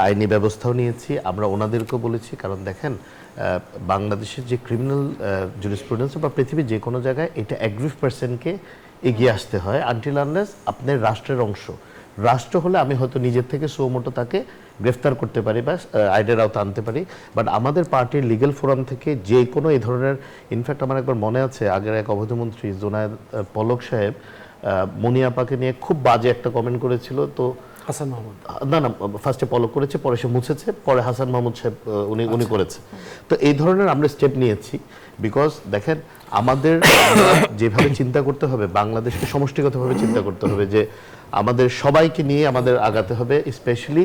B: আইনি ব্যবস্থাও নিয়েছি, আমরা ওনাদেরকেও বলেছি। কারণ দেখেন, বাংলাদেশের যে ক্রিমিনাল জুরিসপ্রুডেন্স বা পৃথিবীর যে কোনো জায়গায় এটা অ্যাগ্রিভ পার্সনকে এগিয়ে আসতে হয় আনটিল আনলেস আপনার রাষ্ট্রের অংশ। রাষ্ট্র হলে আমি হয়তো নিজের থেকে সুমোটো তাকে গ্রেফতার করতে পারি বা আইনের আওতা আনতে পারি, বাট আমাদের পার্টির লিগ্যাল ফোরাম থেকে যে কোনো এই ধরনের, ইনফ্যাক্ট আমার একবার মনে আছে আগের এক অবৈধমন্ত্রী জোনায়েদ পলক সাহেব মুনিয়াপাকে নিয়ে খুব বাজে একটা কমেন্ট করেছিল। তো
C: হাসান মাহমুদ
B: না না, ফার্স্টে পলক করেছে, পরে সে মুছেছে, পরে হাসান মাহমুদ সাহেব উনি করেছে। তো এই ধরনের আমরা স্টেপ নিয়েছি বিকজ দেখেন আমাদের যেভাবে চিন্তা করতে হবে, বাংলাদেশকে সমষ্টিগতভাবে চিন্তা করতে হবে, যে আমাদের সবাইকে নিয়ে আমাদের আগাতে হবে। স্পেশালি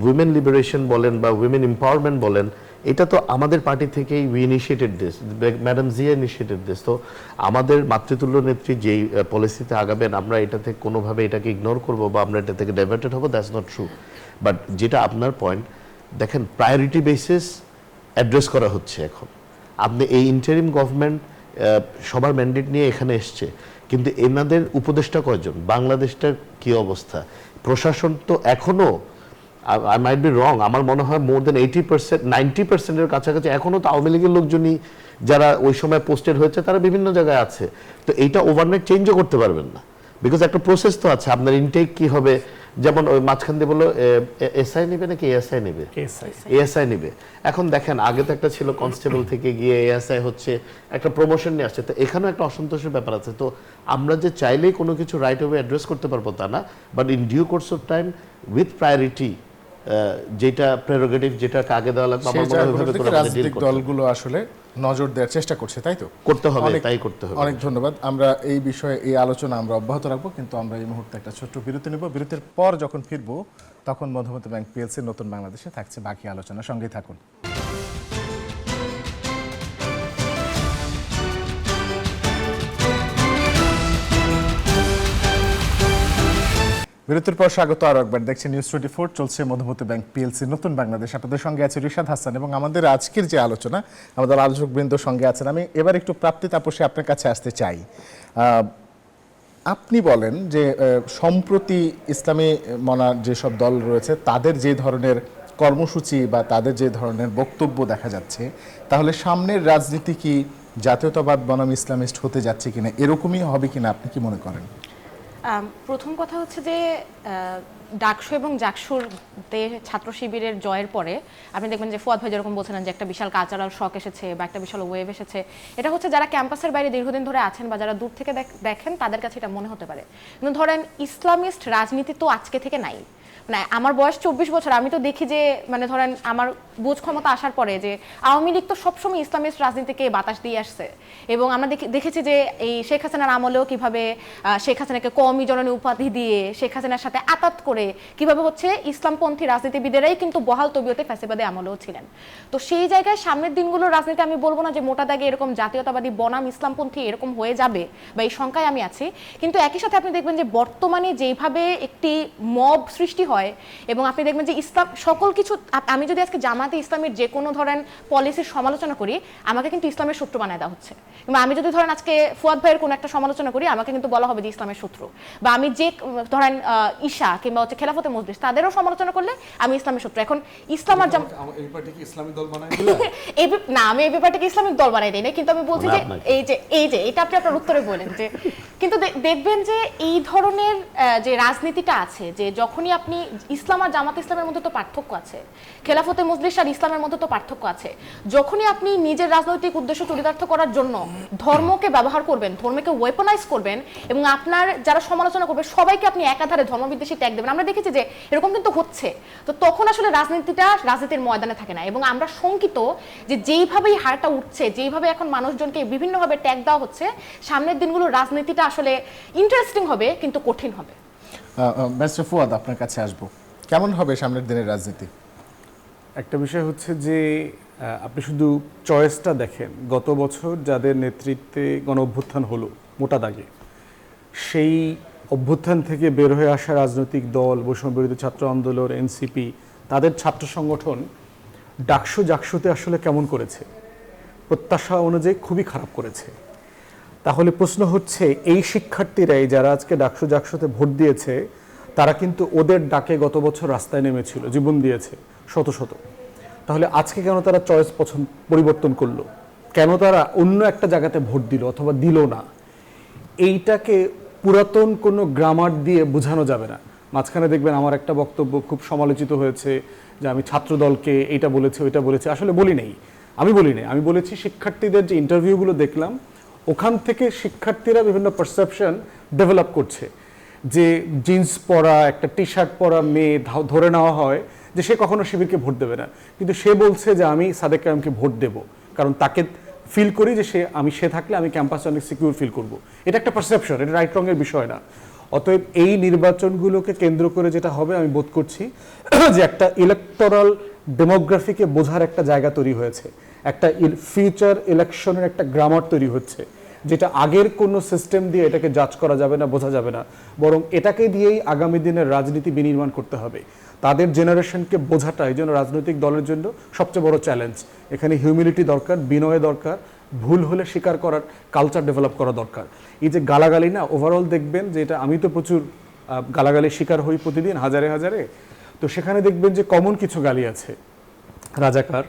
B: উইমেন লিবারেশন বলেন বা উইমেন এম্পাওয়ারমেন্ট বলেন, এটা তো আমাদের পার্টি থেকেই we initiated this, madam Zia initiated this. তো আমাদের মাতৃতুল্য নেত্রী যেই পলিসিতে আগাবেন, আমরা এটা থেকে কোনোভাবে এটাকে ইগনোর করবো বা আমরা এটা থেকে ডাইভার্টেড হবো, দ্যাটস নট ট্রু। বাট যেটা আপনার পয়েন্ট, দেখেন প্রায়োরিটি বেসিস অ্যাড্রেস করা হচ্ছে এখন। আপনি এই ইন্টারিম গভর্নমেন্ট সবার ম্যান্ডেট নিয়ে এখানে এসছে, কিন্তু এনাদের উপদেষ্টা কয়জন, বাংলাদেশটার কি অবস্থা, প্রশাসন তো এখনো, আই মাইট বি রং, আমার মনে হয় মোর দেন 80%, 90%-এর কাছাকাছি এখনো তো আওয়ামী লীগের লোকজনই যারা ওই সময় পোস্টেড হয়েছে তারা বিভিন্ন জায়গায় আছে। তো এইটা ওভারনাইট চেঞ্জও করতে পারবেন না, বিকজ একটা প্রসেস তো আছে। আপনার ইনটেক কি হবে, যেমন ওই মাঝখান দিয়ে বললো এসআই নেবে নাকি এএসআই নেবে, এএসআই নেবে। এখন দেখেন আগে তো একটা ছিল কনস্টেবল থেকে গিয়ে এএসআই হচ্ছে, একটা প্রমোশন নিয়ে আসছে। তো এখানেও একটা অসন্তোষের ব্যাপার আছে। তো আমরা যে চাইলেই কোনো কিছু রাইট ওয়ে অ্যাড্রেস করতে পারবো তা না, but in due course of time with priority, যেটা প্রেরোগেটিভ, যেটা আগে দেওয়া লাগবে, আমার মনে হয় ওইভাবে করে আমাদের ডিল
A: রাজনৈতিক
B: করতে হবে।
A: দলগুলো আসলে নজর দেওয়ার চেষ্টা করছে, তাই তো?
B: করতে হবে,
A: অনেক-
B: তাই করতে হবে।
A: অনেক ধন্যবাদ। আমরা এই বিষয়ে এই আলোচনা আমরা অব্যাহত রাখবো, কিন্তু আমরা এই মুহূর্তে একটা ছোট্ট বিরতি নেব। বিরতির পর যখন ফিরবো তখন মধুমতি ব্যাংক পিএলসি নতুন বাংলাদেশে থাকছে বাকি আলোচনা, সঙ্গেই থাকুন। বিরতির পর স্বাগত আরো একবার, দেখছেন নিউজ 24, চলছে মধুমতি ব্যাংক পিএলসি নতুন বাংলাদেশ। আপনাদের সঙ্গে আছে রিশাদ হাসান এবং আমাদের আজকের যে আলোচনা, আমাদের আলোচক বৃন্দ সঙ্গে আছেন। আমি এবার একটু প্রাপ্তি তাপসে আপনার কাছে আসতে চাই। আপনি বলেন যে সম্প্রতি ইসলামী মনা যেসব দল রয়েছে তাদের যে ধরনের কর্মসূচি বা তাদের যে ধরনের বক্তব্য দেখা যাচ্ছে, তাহলে সামনের রাজনীতি কি জাতীয়তাবাদ বনাম ইসলামিস্ট হতে যাচ্ছে কিনা, এরকমই হবে কিনা আপনি কি মনে করেন?
D: প্রথম কথা হচ্ছে যে ডাকসু এবং জাকসুরতে ছাত্র শিবিরের জয়ের পরে আপনি দেখবেন যে ফুয়াদ ভাই যেরকম বলছিলেন যে একটা বিশাল কালচারাল শক এসেছে বা একটা বিশাল ওয়েভ এসেছে। এটা হচ্ছে যারা ক্যাম্পাসের বাইরে দীর্ঘদিন ধরে আছেন বা যারা দূর থেকে দেখেন তাদের কাছে এটা মনে হতে পারে। কিন্তু ধরেন ইসলামিস্ট রাজনীতি তো আজকে থেকে নাই। মানে আমার বয়স 24 বছর, আমি তো দেখি যে মানে ধরেন আমার বুঝ ক্ষমতা আসার পরে যে আওয়ামী লীগ তো সবসময় ইসলামিস্ট রাজনীতিকে বাতাস দিয়ে আসছে, এবং আমরা দেখেছি যে এই শেখ হাসিনার আমলেও কিভাবে শেখ হাসিনাকে কওমি জননী উপাধি দিয়ে শেখ হাসিনার সাথে আতাত করে কিভাবে হচ্ছে ইসলামপন্থী রাজনীতিবিদেরাই কিন্তু বহাল তবিয়তে ফ্যাসিবাদী আমলেও ছিলেন। তো সেই জায়গায় সামনের দিনগুলোর রাজনীতি আমি বলবো না যে মোটা দাগে এরকম জাতীয়তাবাদী বনাম ইসলামপন্থী এরকম হয়ে যাবে বা এই শঙ্কায় আমি আছি, কিন্তু একই সাথে আপনি দেখবেন যে বর্তমানে যেভাবে একটি মব সৃষ্টি হয় এবং আপনি দেখবেন যে ইসলাম সকল কিছু, আমি যদি আজকে জামাতে ইসলামের যে কোনো ধরেন পলিসির সমালোচনা করি আমাকে কিন্তু ইসলামের শত্রু বানায় দেওয়া হচ্ছে, কিংবা আমি যদি ধরেন আজকে ফুয়াদ ভাইয়ের কোনো একটা সমালোচনা করি আমাকে কিন্তু বলা হবে যে ইসলামের শত্রু, বা আমি যে ধরেন ঈশা কিংবা হচ্ছে খেলাফতে মজলিস তাদেরও সমালোচনা করলে আমি ইসলামের শত্রু। এখন ইসলাম আর
C: এই পার্টিকে ইসলামিক দল বানায়
D: না, আমি এই ব্যাপারটাকে ইসলামিক দল বানাই দিই না, কিন্তু আমি বলছি যে এই যে এটা আপনি আপনার উত্তরে বলেন যে, কিন্তু দেখবেন যে এই ধরনের যে রাজনীতিটা আছে, যে যখনই আপনি ইসলাম আর জামাত ইসলামের মধ্যে তো পার্থক্য আছে, খেলাফতে মজলিস আর ইসলামের মধ্যে তো পার্থক্য আছে, যখনই আপনি নিজের রাজনৈতিক উদ্দেশ্য চরিতার্থ করার জন্য ধর্মকে ব্যবহার করবেন, ধর্মকে ওয়েপনাইজ করবেন এবং আপনার যারা সমালোচনা করবে সবাইকে আপনি একাধারে ধর্মবিদ্বেষী ট্যাগ দেবেন, আমরা দেখেছি যে এরকম কিন্তু হচ্ছে। তো তখন আসলে রাজনীতির ময়দানে থাকে না, এবং আমরা শঙ্কিত যে যেইভাবেই হারটা উঠছে, যেইভাবে এখন মানুষজনকে বিভিন্নভাবে ট্যাগ দেওয়া হচ্ছে, সামনের দিনগুলো রাজনীতিটা আসলে ইন্টারেস্টিং হবে কিন্তু কঠিন হবে।
A: মিস্টার ফুয়াদ, আপনার কাছে আসবো, কেমন হবে সামনের দিনের রাজনীতি?
C: একটা বিষয় হচ্ছে যে আপনি শুধু চয়েসটা দেখেন, গত বছর যাদের নেতৃত্বে গণ অভ্যুত্থান হলো মোটা দাগে, সেই অভ্যুত্থান থেকে বের হয়ে আসা রাজনৈতিক দল, বৈষম্য বিরোধী ছাত্র আন্দোলন, এনসিপি, তাদের ছাত্র সংগঠন ডাকসু জাকসুতে আসলে কেমন করেছে, প্রত্যাশা অনুযায়ী খুবই খারাপ করেছে। তাহলে প্রশ্ন হচ্ছে, এই শিক্ষার্থীরাই যারা আজকে ডাকসু জাকসুতে ভোট দিয়েছে, তারা কিন্তু ওদের ডাকে গত বছর রাস্তায় নেমেছিল, জীবন দিয়েছে শত শত। তাহলে আজকে কেন তারা চয়েস পরিবর্তন করলো? কেন তারা অন্য একটা জায়গাতে ভোট দিল অথবা দিল না? এইটাকে পুরাতন কোনো গ্রামার দিয়ে বোঝানো যাবে না। মাঝখানে দেখবেন আমার একটা বক্তব্য খুব সমালোচিত হয়েছে যে আমি ছাত্রদলকে এইটা বলেছি ওইটা বলেছি। আসলে বলি নাই, আমি বলেছি শিক্ষার্থীদের যে ইন্টারভিউগুলো দেখলাম, ওখান থেকে শিক্ষার্থীরা বিভিন্ন পারসেপশন ডেভেলপ করছে যে জিন্স পরা একটা টি শার্ট পরা মেয়ে ধরে নেওয়া হয় যে সে কখনো শিবিরকে ভোট দেবে না, কিন্তু সে বলছে যে আমি সাদেক কায়েমকে ভোট দেব, কারণ তাকে ফিল করি যে সে থাকলে আমি ক্যাম্পাসে অনেক সিকিউর ফিল করব। এটা একটা পারসেপশন, এটা রাইট রঙের বিষয় না। অতএব এই নির্বাচনগুলোকে কেন্দ্র করে যেটা হবে, আমি বোধ করছি যে একটা ইলেকটোরাল ডেমোগ্রাফিকে বোঝার একটা জায়গা তৈরি হয়েছে, একটা ফিউচার ইলেকশনের একটা গ্রামার তৈরি হচ্ছে, যেটা আগের কোনো সিস্টেম দিয়ে এটাকে জাজ করা যাবে না, বোঝা যাবে না, বরং এটাকে দিয়েই আগামী দিনের রাজনীতি বিনির্মাণ করতে হবে। তাদের জেনারেশনকে বোঝাটা এই জন্য রাজনৈতিক দলের জন্য সবচেয়ে বড় চ্যালেঞ্জ। এখানে হিউমিলিটি দরকার, বিনয় দরকার, ভুল হলে স্বীকার করার কালচার ডেভেলপ করা দরকার। এই যে গালাগালি না, ওভারঅল দেখবেন যে এটা, আমি তো প্রচুর গালাগালি শিকার হই প্রতিদিন হাজারে হাজারে, তো সেখানে দেখবেন যে কমন কিছু গালি আছে, রাজাকার,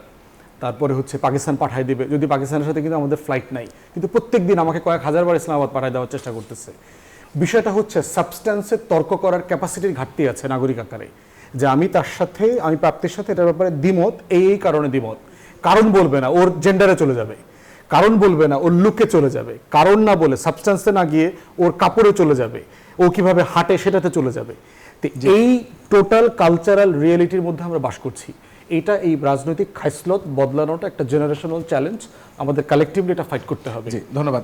C: তারপরে হচ্ছে পাকিস্তান পাঠাই দিবে, যদি পাকিস্তানের সাথে কিন্তু আমাদের ফ্লাইট নাই, কিন্তু প্রত্যেক দিন আমাকে কয়েক হাজারবার ইসলামাবাদ পাঠাই দেওয়ার চেষ্টা করতেছে। বিষয়টা হচ্ছে সাবস্ট্যান্সের তর্ক করার ক্যাপাসিটির ঘাটতি আছে নাগরিক আকারে, যে আমি তার সাথে, আমি প্রাপ্তির সাথে এটার ব্যাপারে দ্বিমত, এই কারণে দ্বিমত। কারণ বলবে না, ওর জেন্ডারে চলে যাবে, কারণ বলবে না, ওর লুকে চলে যাবে, কারণ না বলে সাবস্ট্যান্সে না গিয়ে ওর কাপড়ে চলে যাবে, ও কিভাবে হাঁটে সেটাতে চলে যাবে। তো এই টোটাল কালচারাল রিয়েলিটির মধ্যে আমরা বাস করছি। এইটা, এই রাজনৈতিক খাইসলত বদলানোটা একটা জেনারেশনাল চ্যালেঞ্জ, আমাদের কালেকটিভলি এটা ফাইট করতে হবে।
A: জি, ধন্যবাদ।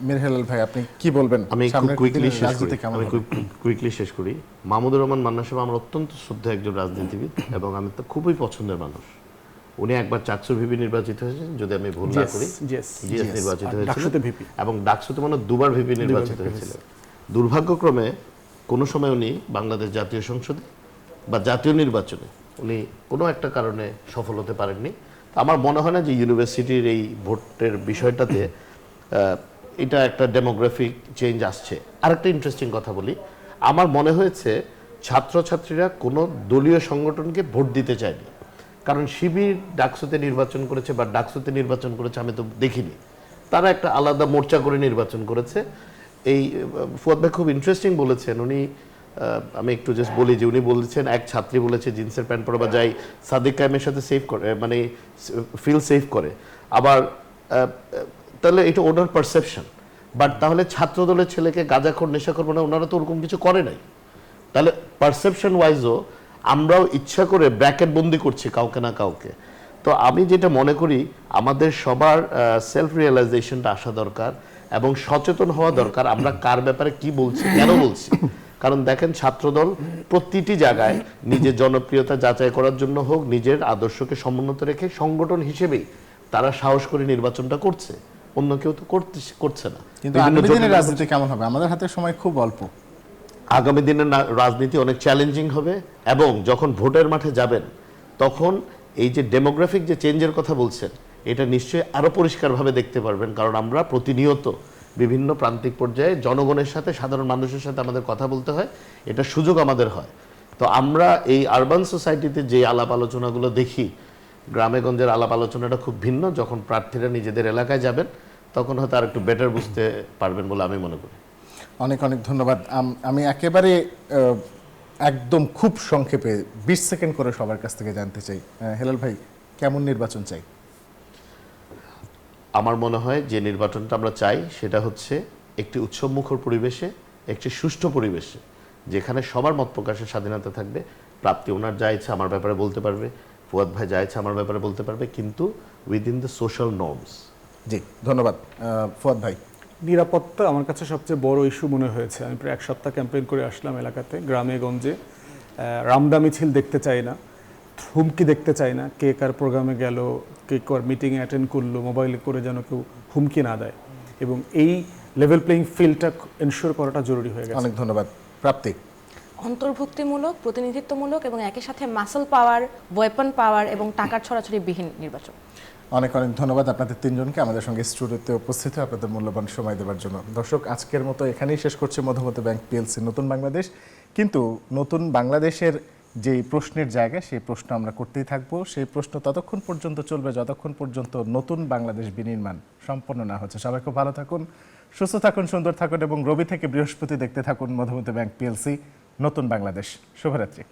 A: মীর হেলাল ভাই, আপনি কি বলবেন?
B: আমি
A: সামনের
B: কুইকলি
A: দিনের
B: শেষ
A: রাজনীতি
B: করি,
A: কেমন
B: আমি
A: হবে?
B: কুইকলি শেষ করি। মাহমুদুর রহমান মান্না সাহেব আমার অত্যন্ত শ্রদ্ধা একজন রাজনীতিবিদ, এবং আমি তো খুবই পছন্দের মানুষ। উনি একবার চাকসুর ভিপি নির্বাচিত হয়েছেন, যদি আমি ভুল না করি, জিএস নির্বাচিত হয়েছিলেন, এবং ডাকসুতে মানে দুবার ভিপি নির্বাচিত হয়েছিলেন। দুর্ভাগ্যক্রমে কোনো সময় উনি বাংলাদেশ জাতীয় সংসদে বা জাতীয় নির্বাচনে উনি কোনো একটা কারণে সফল হতে পারেননি। আমার মনে হয় না যে ইউনিভার্সিটির এই ভোটের বিষয়টাতে এটা একটা ডেমোগ্রাফিক চেঞ্জ আসছে। আরেকটা ইন্টারেস্টিং কথা বলি, আমার মনে হয়েছে ছাত্রছাত্রীরা কোনো দলীয় সংগঠনকে ভোট দিতে চায়নি, কারণ শিবির ডাকসুতে নির্বাচন করেছে বা ডাকসুতে নির্বাচন করেছে আমি তো দেখিনি, তারা একটা আলাদা মোর্চা করে নির্বাচন করেছে। এই ফুয়াদ ভাই খুব ইন্টারেস্টিং বলেছেন, উনি আমি একটু জাস্ট বলি যে উনি বলেছেন এক ছাত্রী বলেছে জিন্সের প্যান্ট পরা বা যাই সাদিক কায়েমের সাথে সেফ করে, মানে ফিল সেফ করে। আবার তাহলে এটা ওনার পারসেপশন, বাট তাহলে ছাত্র দলের ছেলেকে গাঁজাখোর নেশাখোর মানে ওনারা তো ওরকম কিছু করে নাই। তাহলে পারসেপশন ওয়াইজও আমরাও ইচ্ছা করে ব্র্যাকেট বন্দি করছি কাউকে না কাউকে। তো আমি যেটা মনে করি, আমাদের সবার সেলফ রিয়েলাইজেশনটা আসা দরকার এবং সচেতন হওয়া দরকার আমরা কার ব্যাপারে কি বলছি, কেন বলছি। কারণ দেখেন, ছাত্রদল প্রতিটি জায়গায় নিজের জনপ্রিয়তা যাচাই করার জন্য হোক, নিজের আদর্শকে সমুন্নত রেখে সংগঠন হিসেবেই তারা সাহস করে নির্বাচনটা করছে, অন্য কেউ তো করছে না।
A: কিন্তু আগামী দিনের রাজনীতি কেমন হবে? আমাদের হাতে সময় খুব অল্প।
B: আগামী দিনের রাজনীতি অনেক চ্যালেঞ্জিং হবে, এবং যখন ভোটের মাঠে যাবেন তখন এই যে ডেমোগ্রাফিক যে চেঞ্জের কথা বলছেন, এটা নিশ্চয়ই আরো পরিষ্কারভাবে দেখতে পারবেন, কারণ আমরা প্রতিনিয়ত বিভিন্ন প্রান্তিক পর্যায়ে জনগণের সাথে, সাধারণ মানুষের সাথে আমাদের কথা বলতে হয়, এটা সুযোগ আমাদের হয়। তো আমরা এই আরবান সোসাইটিতে যে আলাপ আলোচনাগুলো দেখি, গ্রামে গঞ্জের আলাপ আলোচনাটা খুব ভিন্ন। যখন প্রার্থীরা নিজেদের এলাকায় যাবেন তখন হয়তো আর একটু বেটার বুঝতে পারবেন বলে আমি মনে করি।
A: অনেক অনেক ধন্যবাদ। আমি একেবারে একদম খুব সংক্ষেপে 20 সেকেন্ড করে সবার কাছ থেকে জানতে চাই, হেলাল ভাই, কেমন নির্বাচন চাই?
B: আমার মনে হয় যে নির্বাচনটা আমরা চাই সেটা হচ্ছে একটি উৎসবমুখর পরিবেশে, একটি সুষ্ঠু পরিবেশে, যেখানে সবার মত প্রকাশের স্বাধীনতা থাকবে। প্রাপ্তি ওনার যা ইচ্ছা আমার ব্যাপারে বলতে পারবে, ফুয়াদ ভাই যা ইচ্ছা আমার ব্যাপারে বলতে পারবে, কিন্তু উইদিন দ্য সোশ্যাল নর্মস।
A: জি, ধন্যবাদ। ফুয়াদ ভাই?
C: নিরাপত্তা আমার কাছে সবচেয়ে বড় ইস্যু মনে হয়েছে। আমি প্রায় 1 সপ্তাহ ক্যাম্পেইন করে আসলাম এলাকাতে, গ্রামে গঞ্জে। রামদা মিছিল দেখতে চাই না, হুমকি দেখতে চাই না, কে কার প্রোগ্রামে গেল, কে কার মিটিংয়ে অ্যাটেন্ড করলো, মোবাইলে করে যেন কেউ হুমকি না দেয়, এবং এই লেভেল প্লেইং ফিল্ডটা এনশিওর করাটা জরুরি হয়ে গেছে।
A: অনেক ধন্যবাদ। প্রাপ্তি?
D: অন্তর্ভুক্তিমূলক, প্রতিনিধিত্বমূলক এবং একই সাথে মাসল পাওয়ার, ওয়েপন পাওয়ার এবং টাকার ছড়াছড়ি বিহীন নির্বাচন।
A: অনেক অনেক ধন্যবাদ আপনাদের তিনজনকে আমাদের সঙ্গে স্টুডিওতে উপস্থিত হয়ে আপনাদের মূল্যবান সময় দেওয়ার জন্য। দর্শক, আজকের মতো এখানেই শেষ করছে মধুমতি ব্যাংক পিএলসি নতুন বাংলাদেশ। কিন্তু নতুন বাংলাদেশের যে প্রশ্নের জায়গা, সেই প্রশ্ন আমরা করতেই থাকবো। সেই প্রশ্ন ততক্ষণ পর্যন্ত চলবে যতক্ষণ পর্যন্ত নতুন বাংলাদেশ বিনির্মাণ সম্পন্ন না হচ্ছে। সবাই খুব ভালো থাকুন, সুস্থ থাকুন, সুন্দর থাকুন এবং রবি থেকে বৃহস্পতি দেখতে থাকুন মধুমতি ব্যাংক পিএলসি নতুন বাংলাদেশ। শুভরাত্রি।